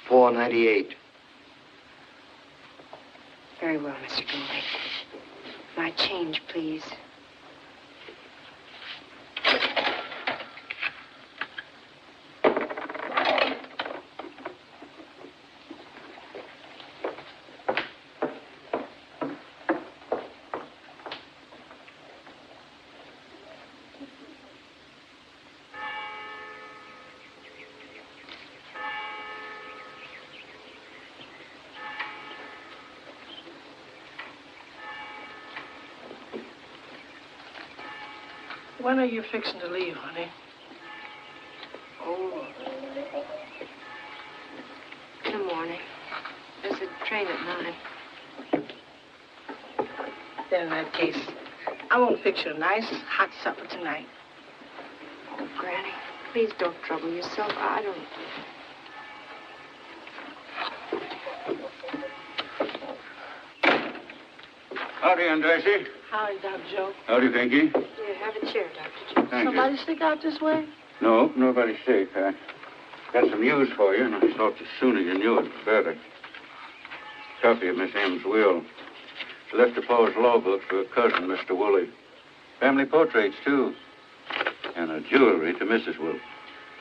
$4.98. Very well, Mr. Goulby. My change, please. When are you fixing to leave, honey? Oh, in the morning. There's a train at 9. Then in that case, I won't fix you a nice hot supper tonight. Oh, Granny, please don't trouble yourself. I don't... Howdy, Aunt Dicey. Howdy, Dr. Joe. Howdy, Pinky. Here, have a chair, Dr. Joe. Thank Somebody stick out this way? you. No, nobody's sick. I got some news for you, and I thought the sooner you knew it, the better. Copy of Miss M's will. She left her pa's law book for her cousin, Mr. Woolley. Family portraits, too. And a jewelry to Mrs. Woolley.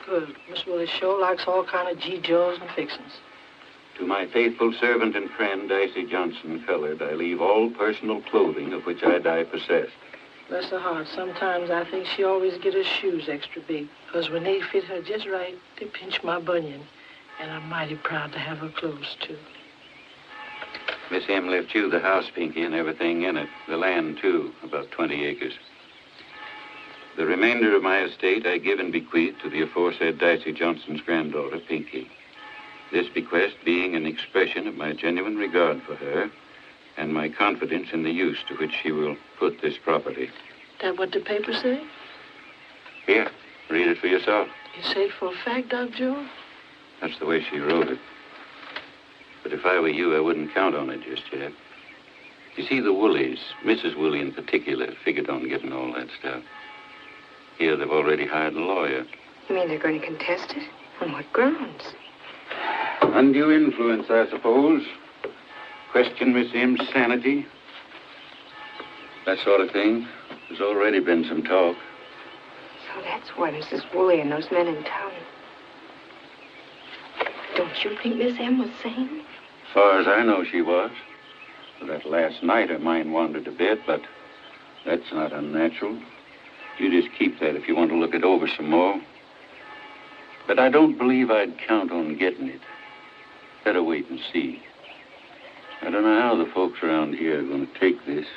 Good. Miss Willie sure likes all kind of G. Joes and fixings. To my faithful servant and friend, Dicey Johnson, colored, I leave all personal clothing of which I die possessed. Bless her heart. Sometimes I think she always get her shoes extra big. Because when they fit her just right, they pinch my bunion. And I'm mighty proud to have her clothes, too. Miss M left you the house, Pinky, and everything in it. The land, too, about 20 acres. The remainder of my estate I give and bequeath to the aforesaid Dicey Johnson's granddaughter, Pinky. This bequest being an expression of my genuine regard for her and my confidence in the use to which she will put this property. That what the paper say? Here, read it for yourself. You say it for a fact, Dr. Joe? That's the way she wrote it. But if I were you, I wouldn't count on it just yet. You see, the Woolies, Mrs. Woolley in particular, figured on getting all that stuff. Here, they've already hired a lawyer. You mean they're going to contest it? On what grounds? Undue influence, I suppose. Question Miss M's sanity. That sort of thing. There's already been some talk. So that's why Mrs. Woolley and those men in town. Don't you think Miss M was sane? As far as I know, she was. For that last night, her mind wandered a bit, but that's not unnatural. You just keep that if you want to look it over some more. But I don't believe I'd count on getting it. Better wait and see. I don't know how the folks around here are going to take this.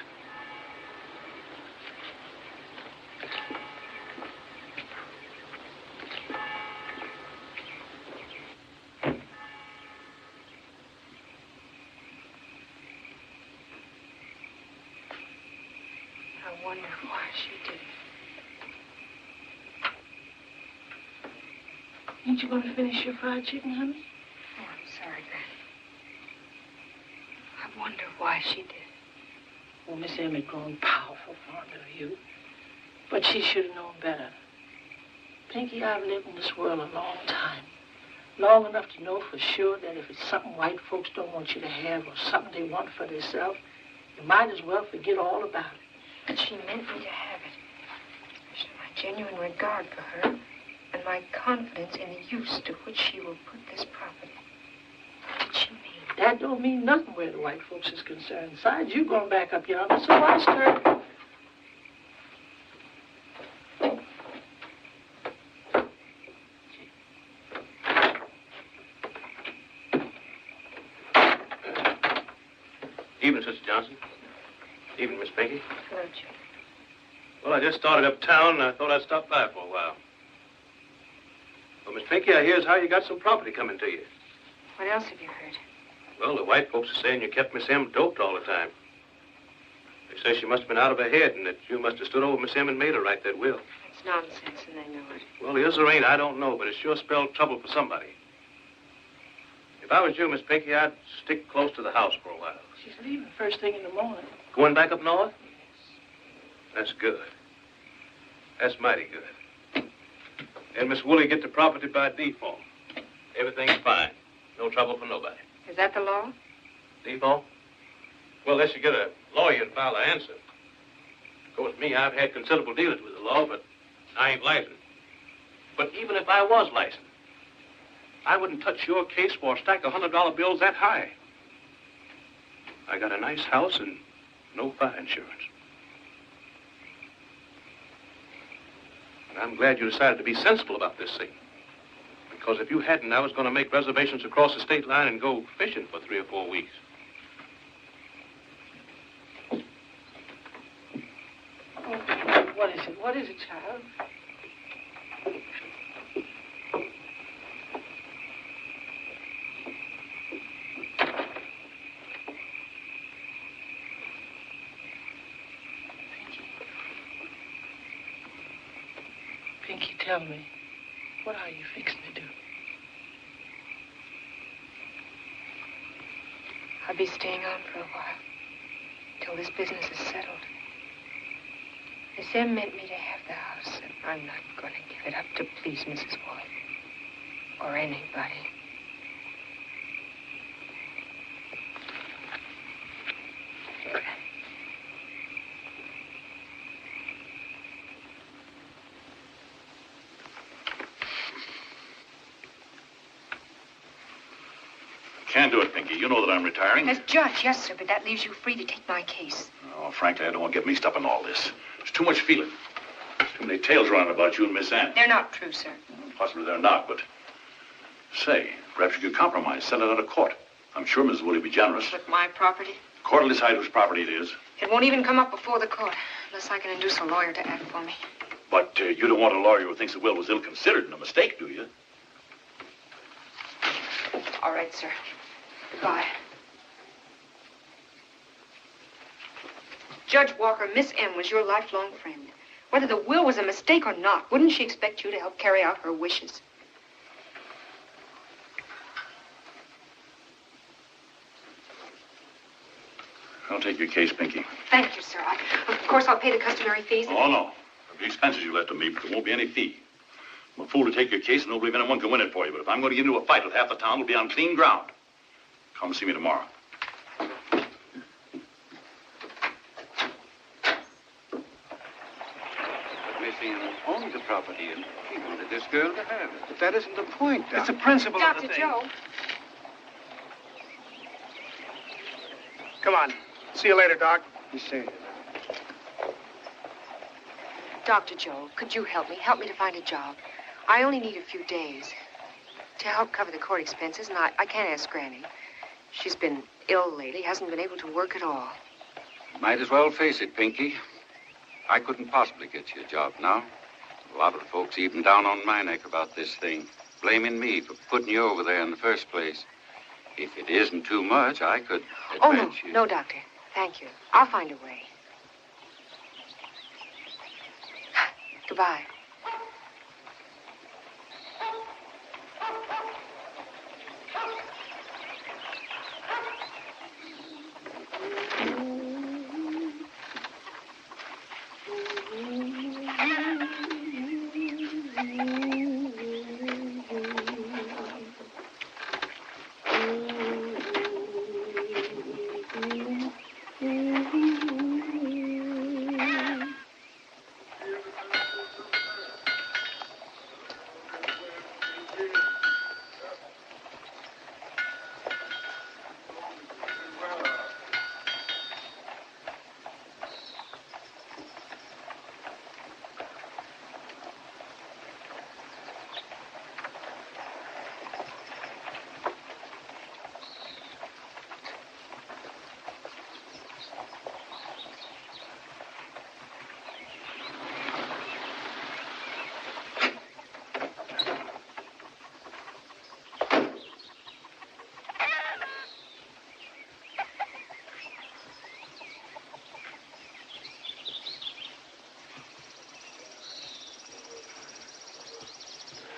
I wonder why she did it. Ain't you going to finish your fried chicken, honey? Oh, I'm sorry, Granny. I wonder why she did it. Well, Miss M had grown powerful fond of you. But she should have known better. Pinky, I've lived in this world a long time. Long enough to know for sure that if it's something white folks don't want you to have or something they want for themselves, you might as well forget all about it. But she meant me to have it. It's my genuine regard for her and my confidence in the use to which she will put this property. What did she mean? That don't mean nothing where the white folks is concerned. Besides, you going back up yonder, so why stir? Evening, Sister Johnson. Evening, Miss Pinky. Hello, Joe. Well, I just started uptown, and I thought I'd stop by for a while. Well, Miss Pinky, I hear as how you got some property coming to you. What else have you heard? Well, the white folks are saying you kept Miss M doped all the time. They say she must have been out of her head and that you must have stood over Miss M and made her write that will. It's nonsense, and they know it. Well, is or ain't, I don't know, but it sure spelled trouble for somebody. If I was you, Miss Pinky, I'd stick close to the house for a while. She's leaving first thing in the morning. Going back up north? That's good. That's mighty good. And Miss Woolley get the property by default. Everything's fine. No trouble for nobody. Is that the law? Default? Well, unless you get a lawyer and file an answer. Of course, me, I've had considerable dealings with the law, but I ain't licensed. But even if I was licensed, I wouldn't touch your case for a stack of $100 bills that high. I got a nice house and no fire insurance. And I'm glad you decided to be sensible about this thing. Because if you hadn't, I was going to make reservations across the state line and go fishing for 3 or 4 weeks. What is it? What is it, child? Pinky, tell me, what are you fixing to do? I'll be staying on for a while, till this business is settled. Miss M meant me to have the house, and I'm not going to give it up to please Mrs. White. Or anybody. Can't do it, Pinky. You know that I'm retiring. As judge, yes, sir, but that leaves you free to take my case. Oh, frankly, I don't want to get mixed up in all this. There's too much feeling. There's too many tales running about you and Miss Anne. They're not true, sir. Possibly they're not, but... Say, perhaps you could compromise, send it out of court. I'm sure Mrs. Woolley will be generous. With my property? The court will decide whose property it is. It won't even come up before the court, unless I can induce a lawyer to act for me. But you don't want a lawyer who thinks the will was ill-considered and a mistake, do you? All right, sir. Goodbye. Judge Walker, Miss M was your lifelong friend. Whether the will was a mistake or not, wouldn't she expect you to help carry out her wishes? I'll take your case, Pinky. Thank you, sir. Of course, I'll pay the customary fees. Oh, no. There'll be expenses you left to me, but there won't be any fee. I'm a fool to take your case and don't believe anyone can win it for you, but if I'm going to get into a fight with half the town, it'll be on clean ground. Come see me tomorrow. Miss Anne owns the property, and she wanted this girl to have it. But that isn't the point, Doc. It's the principle of the Dr. thing. Joe. Come on. See you later, Doc. You see. Dr. Joe, could you help me? Help me to find a job. I only need a few days to help cover the court expenses, and I can't ask Granny. She's been ill lately, hasn't been able to work at all. Might as well face it, Pinky. I couldn't possibly get you a job now. A lot of the folks even down on my neck about this thing, blaming me for putting you over there in the first place. If it isn't too much, I could advance you. No, Doctor. Thank you. I'll find a way. Goodbye.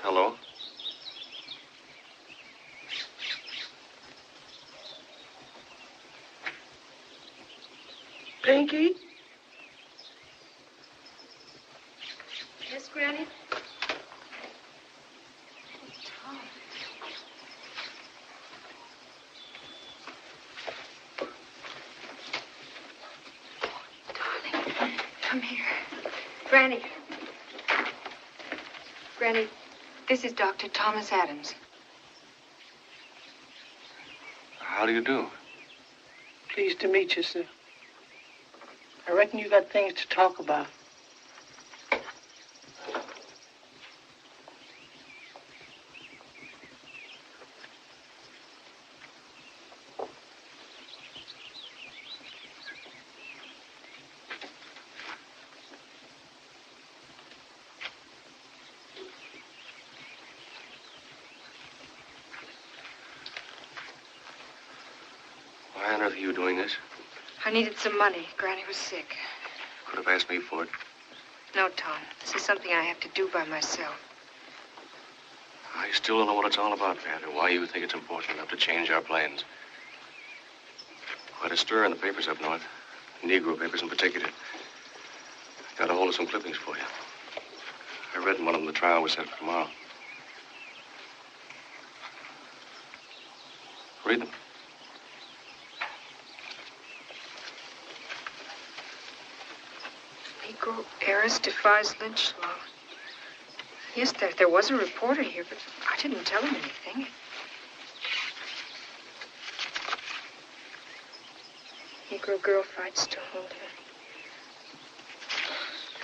Hello? Pinky? Yes, Granny? Come here. Granny. Granny, this is Dr. Thomas Adams. How do you do? Pleased to meet you, sir. I reckon you got things to talk about. earth are you doing this? I needed some money. Granny was sick. Could have asked me for it. No, Tom. This is something I have to do by myself. I still don't know what it's all about, Pat, or why you think it's important enough to change our plans. Quite a stir in the papers up north. Negro papers in particular. Got a hold of some clippings for you. I read in one of them the trial was set for tomorrow. Read them. Negro heiress defies lynch law. Yes, there was a reporter here, but I didn't tell him anything. Negro girl fights to hold her.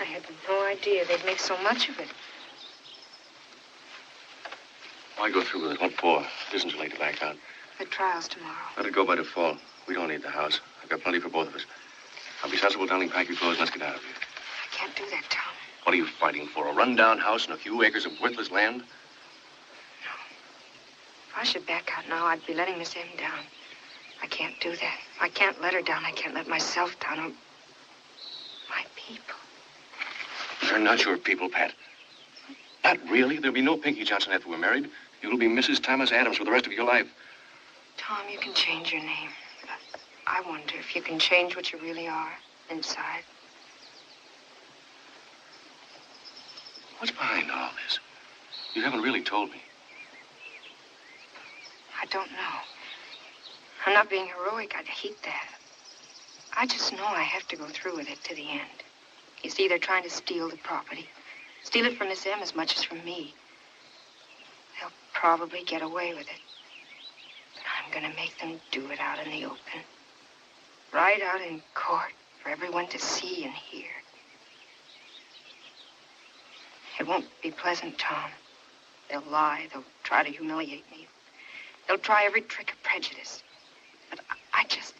I had no idea they'd make so much of it. Why go through with it? What for? It isn't too late to back out. The trial's tomorrow. Let it go by default. We don't need the house. I've got plenty for both of us. I'll be sensible, darling. Pack your clothes and let's get out of here. I can't do that, Tom. What are you fighting for? A rundown house and a few acres of worthless land? No. If I should back out now, I'd be letting Miss M down. I can't do that. I can't let her down. I can't let myself down. Or my people. They're not your people, Pat. Pat, really? There'll be no Pinky Johnson after we're married. You'll be Mrs. Thomas Adams for the rest of your life. Tom, you can change your name. But I wonder if you can change what you really are inside. What's behind all this? You haven't really told me. I don't know. I'm not being heroic. I'd hate that. I just know I have to go through with it to the end. You see, they're trying to steal the property. Steal it from Miss M as much as from me. They'll probably get away with it. But I'm going to make them do it out in the open. Right out in court for everyone to see and hear. It won't be pleasant, Tom. They'll lie. They'll try to humiliate me. They'll try every trick of prejudice. But I just...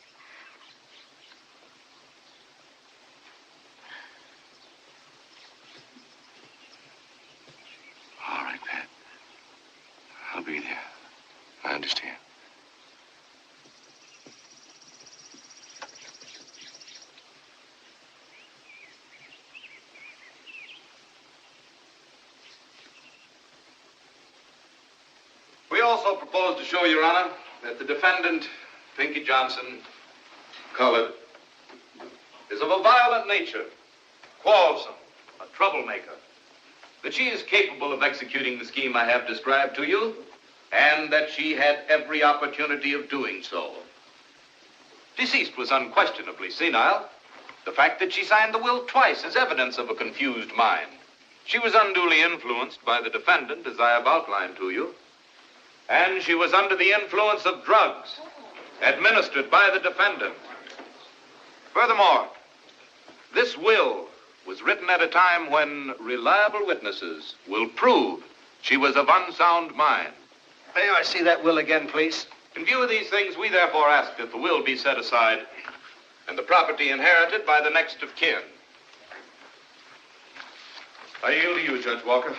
All right, Pat. I'll be there. I understand. We also propose to show, Your Honor, that the defendant, Pinky Johnson, colored, is of a violent nature, quarrelsome, a troublemaker, that she is capable of executing the scheme I have described to you, and that she had every opportunity of doing so. Deceased was unquestionably senile. The fact that she signed the will twice is evidence of a confused mind. She was unduly influenced by the defendant, as I have outlined to you, and she was under the influence of drugs administered by the defendant. Furthermore, this will was written at a time when reliable witnesses will prove she was of unsound mind. May I see that will again, please? In view of these things, we therefore ask that the will be set aside and the property inherited by the next of kin. I yield to you, Judge Walker.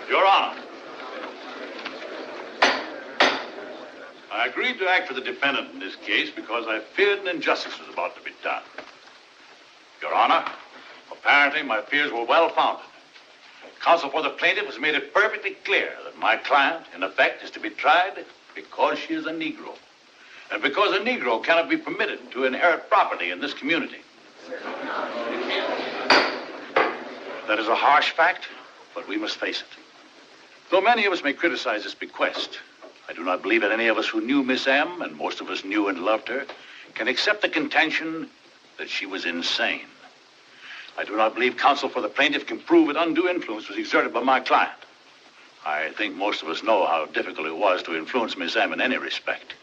Your Honor, I agreed to act for the defendant in this case because I feared an injustice was about to be done. Your Honor, apparently my fears were well-founded. Counsel for the plaintiff has made it perfectly clear that my client, in effect, is to be tried because she is a Negro, and because a Negro cannot be permitted to inherit property in this community. That is a harsh fact, but we must face it. Though many of us may criticize this bequest, I do not believe that any of us who knew Miss M, and most of us knew and loved her, can accept the contention that she was insane. I do not believe counsel for the plaintiff can prove that undue influence was exerted by my client. I think most of us know how difficult it was to influence Miss M in any respect.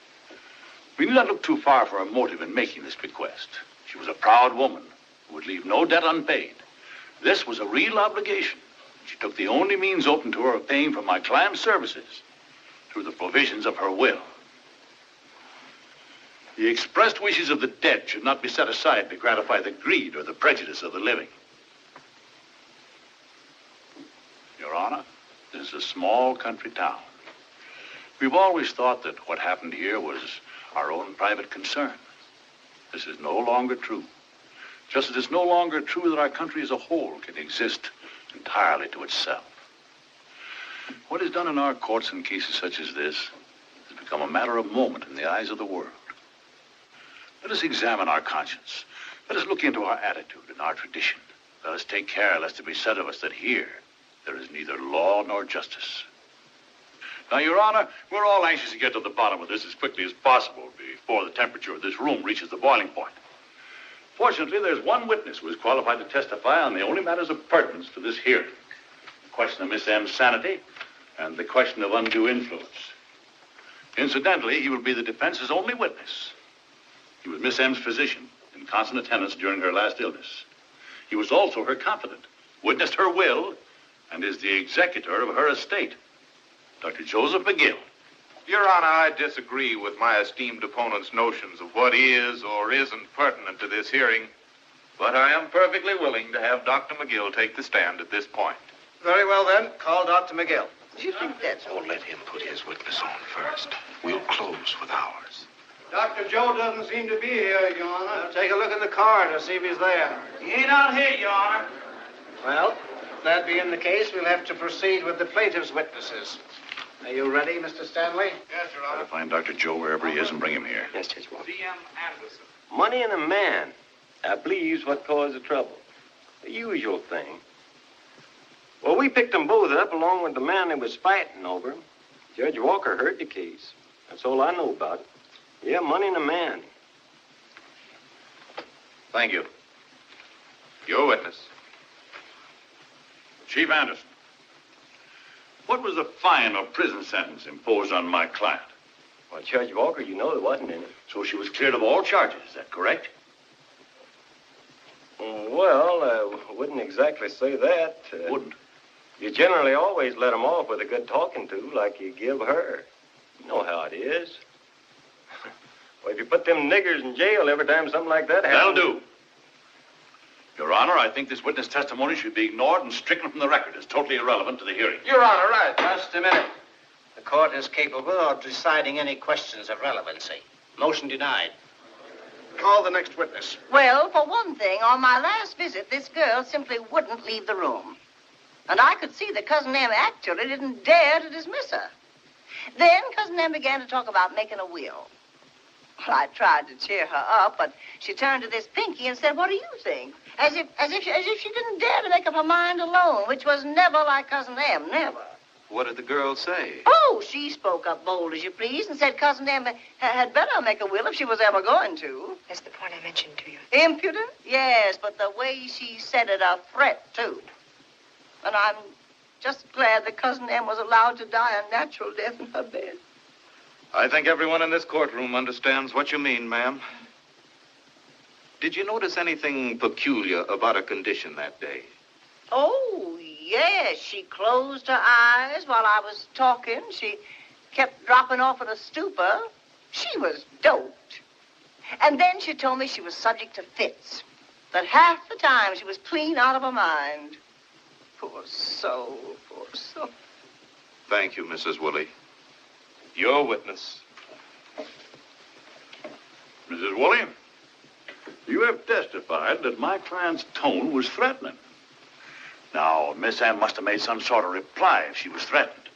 We need not look too far for her motive in making this bequest. She was a proud woman who would leave no debt unpaid. This was a real obligation. She took the only means open to her of paying for my client's services through the provisions of her will. The expressed wishes of the dead should not be set aside to gratify the greed or the prejudice of the living. Your Honor, this is a small country town. We've always thought that what happened here was our own private concern. This is no longer true. Just as it's no longer true that our country as a whole can exist entirely to itself. What is done in our courts in cases such as this has become a matter of moment in the eyes of the world. Let us examine our conscience. Let us look into our attitude and our tradition. Let us take care lest it be said of us that here there is neither law nor justice. Now, Your Honor, we're all anxious to get to the bottom of this as quickly as possible before the temperature of this room reaches the boiling point. Fortunately, there's one witness who is qualified to testify on the only matters of pertinence to this hearing. The question of Miss M's sanity and the question of undue influence. Incidentally, he will be the defense's only witness. He was Miss M's physician in constant attendance during her last illness. He was also her confidant, witnessed her will, and is the executor of her estate. Dr. Joseph McGill. Your Honor, I disagree with my esteemed opponent's notions of what is or isn't pertinent to this hearing, but I am perfectly willing to have Dr. McGill take the stand at this point. Very well, then. Call Dr. McGill. Do you think that's... Oh, let him put his witness on first. We'll close with ours. Dr. Joe doesn't seem to be here, Your Honor. Take a look in the corridor, see if he's there. He ain't out here, Your Honor. Well, if that being the case, we'll have to proceed with the plaintiff's witnesses. Are you ready, Mr. Stanley? Yes, Your Honor. I'll find Dr. Joe wherever he is and bring him here. Yes, Judge Walker. C.M. Anderson. Money and a man, I believe, is what caused the trouble. The usual thing. Well, we picked them both up along with the man they was fighting over. Judge Walker heard the case. That's all I know about it. Yeah, money and a man. Thank you. Your witness. Chief Anderson, what was the fine or prison sentence imposed on my client? Well, Judge Walker, you know there wasn't any. So she was cleared of all charges, is that correct? Well, I wouldn't exactly say that. Wouldn't? You generally always let them off with a good talking to, like you give her. You know how it is. Well, if you put them niggers in jail every time something like that happens... That'll do. Your Honor, I think this witness testimony should be ignored and stricken from the record. It's totally irrelevant to the hearing. Your Honor, right. Just a minute. The court is capable of deciding any questions of relevancy. Motion denied. Call the next witness. Well, for one thing, on my last visit, this girl simply wouldn't leave the room. And I could see that Cousin Em actually didn't dare to dismiss her. Then Cousin Em began to talk about making a will. Well, I tried to cheer her up, but she turned to this Pinky and said, "What do you think?" As if she didn't dare to make up her mind alone, which was never like Cousin Em, never. What did the girl say? Oh, she spoke up bold as you please and said Cousin Em had better make a will if she was ever going to. That's the point I mentioned to you. Impudent? Yes, but the way she said it, a threat, too. And I'm just glad that Cousin Em was allowed to die a natural death in her bed. I think everyone in this courtroom understands what you mean, ma'am. Did you notice anything peculiar about her condition that day? Oh, yes. She closed her eyes while I was talking. She kept dropping off in a stupor. She was doped. And then she told me she was subject to fits. That half the time she was clean out of her mind. Poor soul, poor soul. Thank you, Mrs. Woolley. Your witness. Mrs. Woolley, you have testified that my client's tone was threatening. Now, Miss M must have made some sort of reply if she was threatened.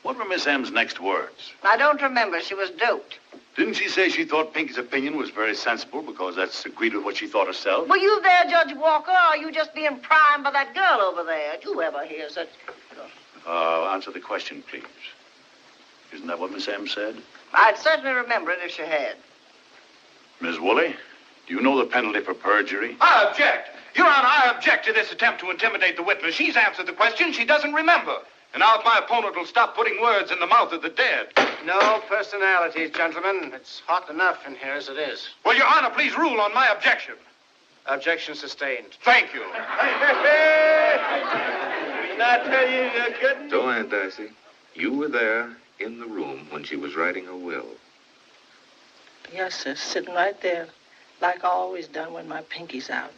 What were Miss M's next words? I don't remember. She was doped. Didn't she say she thought Pinky's opinion was very sensible because that's agreed with what she thought herself? Were you there, Judge Walker, or are you just being primed by that girl over there? Did you ever hear such... Answer the question, please. Isn't that what Miss M said? I'd certainly remember it if she had. Ms. Woolley, do you know the penalty for perjury? I object. Your Honor, I object to this attempt to intimidate the witness. She's answered the question she doesn't remember. And now if my opponent will stop putting words in the mouth of the dead. No personalities, gentlemen. It's hot enough in here as it is. Well, Your Honor, please rule on my objection. Objection sustained. Thank you. Didn't I tell you you couldn't? So, Aunt Darcy, you were there in the room when she was writing her will. Yes, sir, sitting right there, like I always done when my Pinky's out.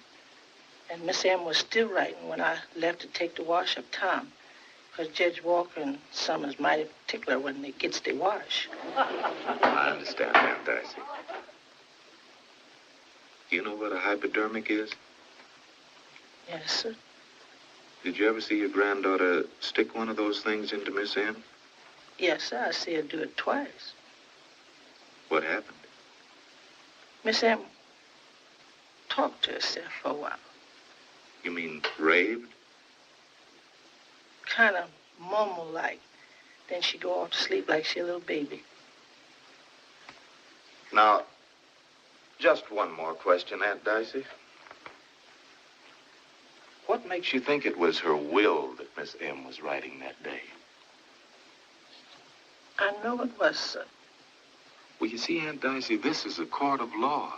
And Miss M was still writing when I left to take the wash up Tom. Because Judge Walker and Summers mighty particular when they gets their wash. I understand, Aunt Dicey. Do you know what a hypodermic is? Yes, sir. Did you ever see your granddaughter stick one of those things into Miss M? Yes, sir. I see her do it twice. What happened? Miss M talked to herself for a while. You mean raved? Kind of mumble-like. Then she go off to sleep like she a little baby. Now, just one more question, Aunt Dicey. What makes you think it was her will that Miss M was writing that day? I know it was, sir. Well, you see, Aunt Dicey, this is a court of law,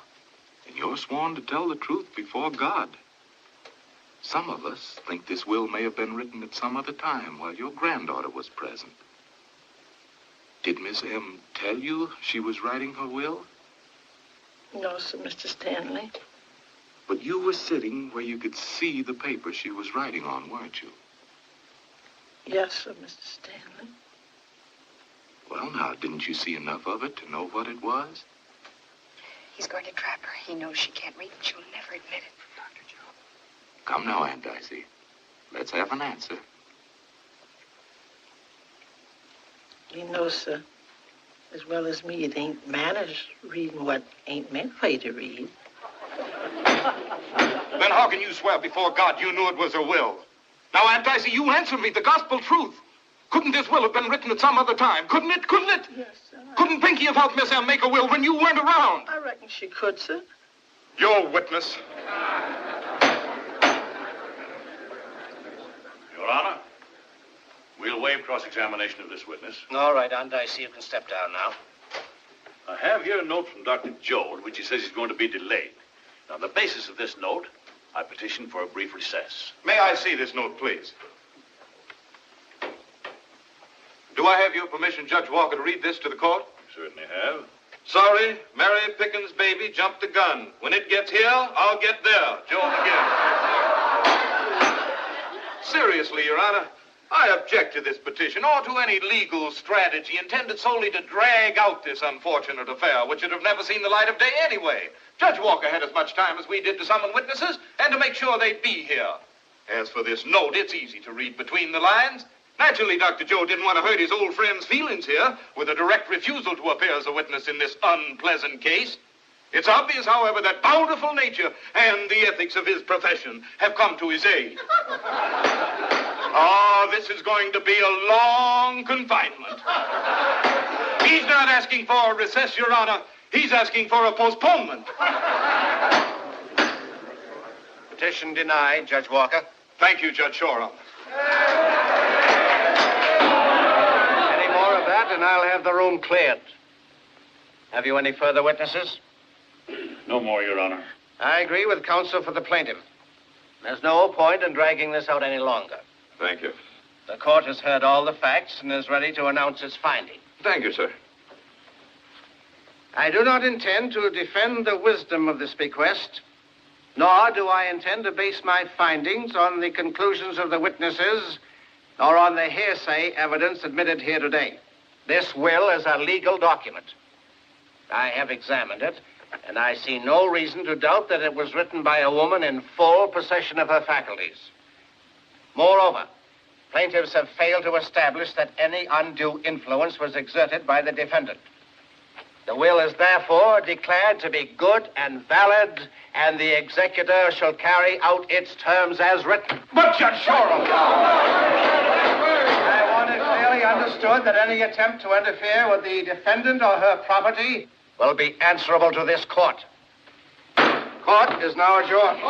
and you're sworn to tell the truth before God. Some of us think this will may have been written at some other time while your granddaughter was present. Did Miss M tell you she was writing her will? No, sir, Mr. Stanley. But you were sitting where you could see the paper she was writing on, weren't you? Yes, sir, Mr. Stanley. Well, now, didn't you see enough of it to know what it was? He's going to trap her. He knows she can't read and she'll never admit it. Dr. Joe. Come now, Aunt Dicey. Let's have an answer. You know, sir, as well as me, it ain't manners reading what ain't meant for you to read. Then how can you swear before God you knew it was her will? Now, Aunt Dicey, you answer me the gospel truth. Couldn't this will have been written at some other time? Couldn't it? Couldn't it? Yes, sir. Couldn't Pinky have helped Miss M make a will when you weren't around? I reckon she could, sir. Your witness. Your Honor, we'll waive cross-examination of this witness. All right, Aunt Dicey, you can step down now. I have here a note from Dr. Joe in which he says he's going to be delayed. On the basis of this note, I petition for a brief recess. May I see this note, please? Do I have your permission, Judge Walker, to read this to the court? You certainly have. Sorry, Mary Pickens' baby jumped the gun. When it gets here, I'll get there. Joe McGill. Seriously, Your Honor, I object to this petition or to any legal strategy intended solely to drag out this unfortunate affair, which would have never seen the light of day anyway. Judge Walker had as much time as we did to summon witnesses and to make sure they'd be here. As for this note, it's easy to read between the lines. Naturally, Dr. Joe didn't want to hurt his old friend's feelings here with a direct refusal to appear as a witness in this unpleasant case. It's obvious, however, that bountiful nature and the ethics of his profession have come to his aid. This is going to be a long confinement. He's not asking for a recess, Your Honor. He's asking for a postponement. Petition denied, Judge Walker. Thank you, Judge Shoreham. Any more of that, and I'll have the room cleared. Have you any further witnesses? No more, Your Honor. I agree with counsel for the plaintiff. There's no point in dragging this out any longer. Thank you. The court has heard all the facts and is ready to announce its finding. Thank you, sir. I do not intend to defend the wisdom of this bequest, nor do I intend to base my findings on the conclusions of the witnesses or on the hearsay evidence admitted here today. This will is a legal document. I have examined it, and I see no reason to doubt that it was written by a woman in full possession of her faculties. Moreover, plaintiffs have failed to establish that any undue influence was exerted by the defendant. The will is therefore declared to be good and valid, and the executor shall carry out its terms as written. But, Judge Shoreham! I want it clearly understood that any attempt to interfere with the defendant or her property will be answerable to this court. Court is now adjourned.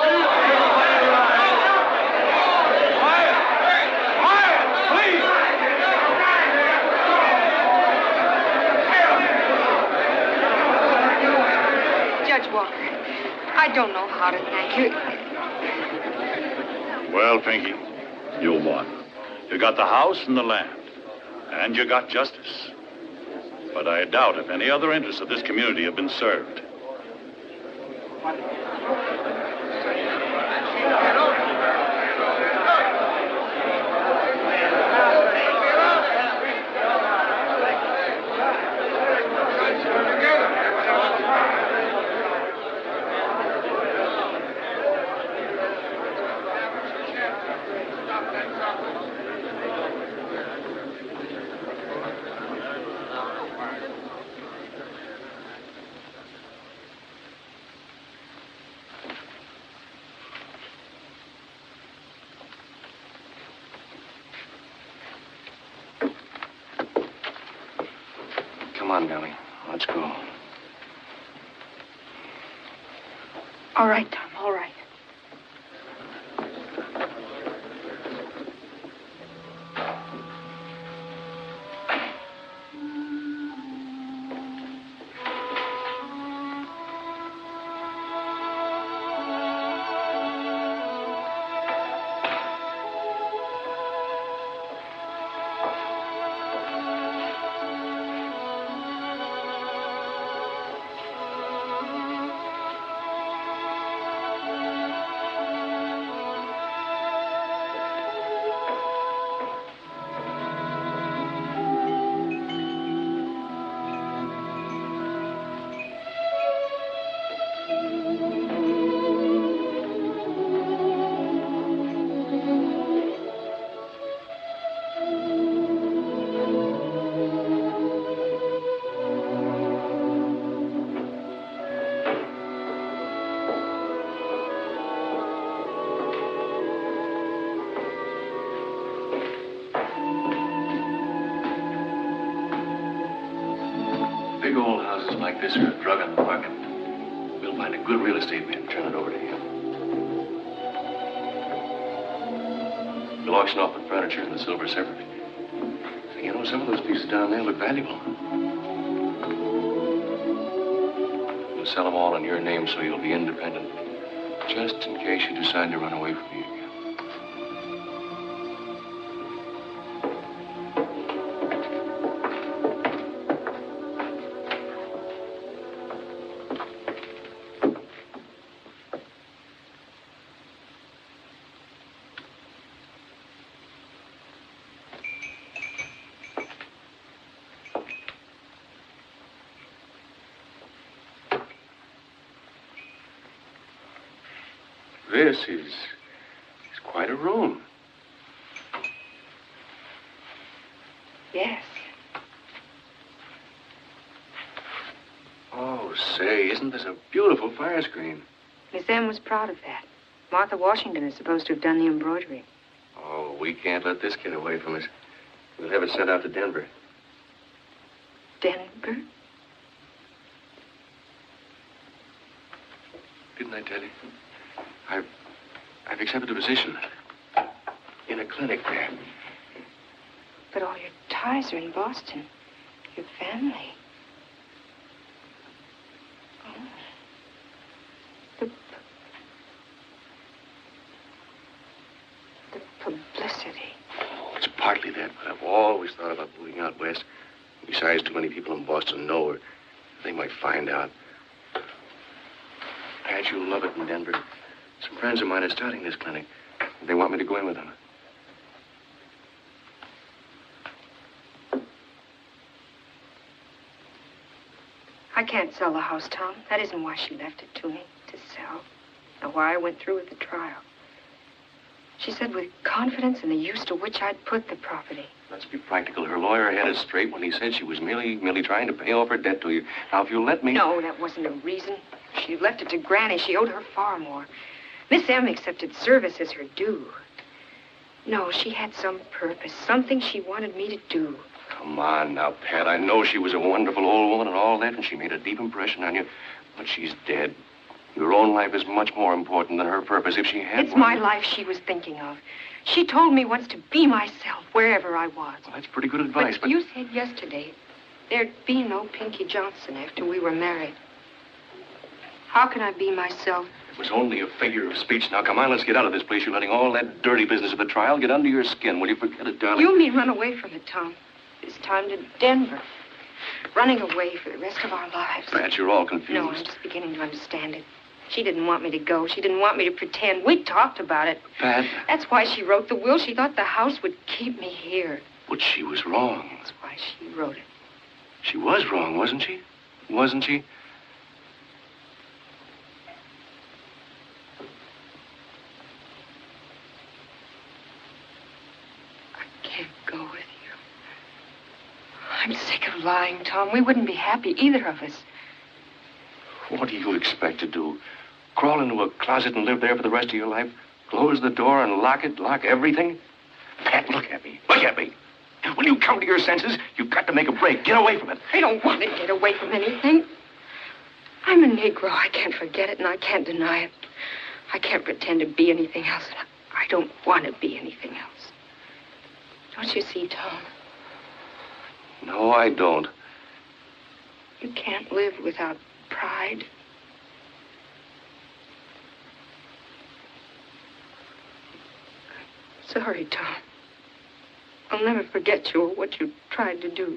Judge Walker, I don't know how to thank you. Well, Pinky, you won. You got the house and the land, and you got justice. But I doubt if any other interests of this community have been served. on, darling. Let's go. All right, Tom, all right. Big old houses like this are a drug on the market. We'll find a good real estate man and turn it over to him. We'll auction off the furniture and the silver separately. You know, some of those pieces down there look valuable. We'll sell them all in your name so you'll be independent. Just in case you decide to run away from me again. This is quite a room. Yes. Oh, say, isn't this a beautiful fire screen? Miss M was proud of that. Martha Washington is supposed to have done the embroidery. Oh, we can't let this get away from us. We'll have it sent out to Denver. Denver? Didn't I tell you? I've accepted a position in a clinic there. But all your ties are in Boston. Your family. Oh. The publicity. Oh, it's partly that, but I've always thought about moving out west. Besides, too many people in Boston know her. They might find out. Pat, you'll love it in Denver. Some friends of mine are starting this clinic. They want me to go in with them. I can't sell the house, Tom. That isn't why she left it to me, to sell. Nor why I went through with the trial. She said with confidence in the use to which I'd put the property. Let's be practical. Her lawyer had it straight when he said she was merely trying to pay off her debt to you. Now, if you'll let me... No, that wasn't a reason. If she'd left it to Granny, she owed her far more. Miss M accepted service as her due. No, she had some purpose, something she wanted me to do. Come on now, Pat. I know she was a wonderful old woman and all that, and she made a deep impression on you. But she's dead. Your own life is much more important than her purpose. If she had It's my life she was thinking of. She told me once to be myself wherever I was. Well, that's pretty good advice, but... You said yesterday there'd be no Pinky Johnson after we were married. How can I be myself? It was only a figure of speech. Now, come on, let's get out of this place. You're letting all that dirty business of the trial get under your skin. Will you forget it, darling? You mean run away from it, Tom. This time to Denver. Running away for the rest of our lives. Pat, you're all confused. No, I'm just beginning to understand it. She didn't want me to go. She didn't want me to pretend. We talked about it. Pat. That's why she wrote the will. She thought the house would keep me here. But she was wrong. That's why she wrote it. She was wrong, wasn't she? Wasn't she? I can't go with you. I'm sick of lying, Tom. We wouldn't be happy, either of us. What do you expect to do? Crawl into a closet and live there for the rest of your life? Close the door and lock it, lock everything? Pat, look at me. Look at me. When you come to your senses, you've got to make a break. Get away from it. I don't want to get away from anything. I'm a Negro. I can't forget it, and I can't deny it. I can't pretend to be anything else. And I don't want to be anything else. Don't you see, Tom? No, I don't. You can't live without pride. Sorry, Tom. I'll never forget you or what you tried to do.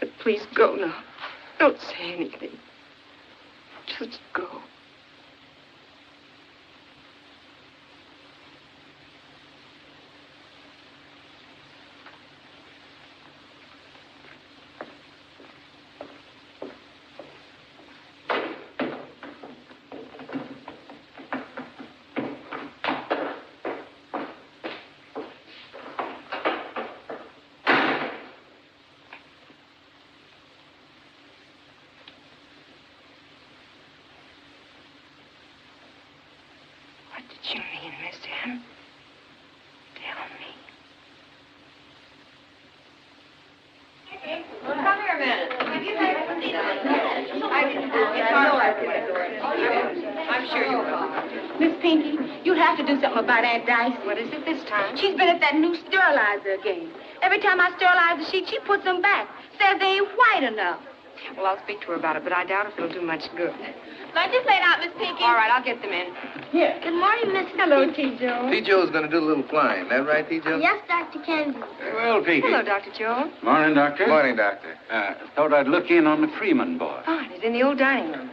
But please go now. Don't say anything. Just go. What did you mean, Miss Jeanne? Tell me. Come here a minute. I'm sure you'll call. Miss Pinky, you have to do something about Aunt Dice. What is it this time? She's been at that new sterilizer again. Every time I sterilize the sheet, she puts them back. Says they ain't white enough. Well, I'll speak to her about it, but I doubt if it'll do much good. Let this plate out, Miss Pinky. All right, I'll get them in. Here. Good morning, Miss Hello, T. Joe. T. Joe's going to do a little flying. That right, T. Joe? Yes, Dr. Kennedy. Very well, Pinky. Hello, Dr. Joe. Morning, Doctor. Morning, Doctor. Thought I'd look in on the Freeman boy. Fine. He's in the old dining room.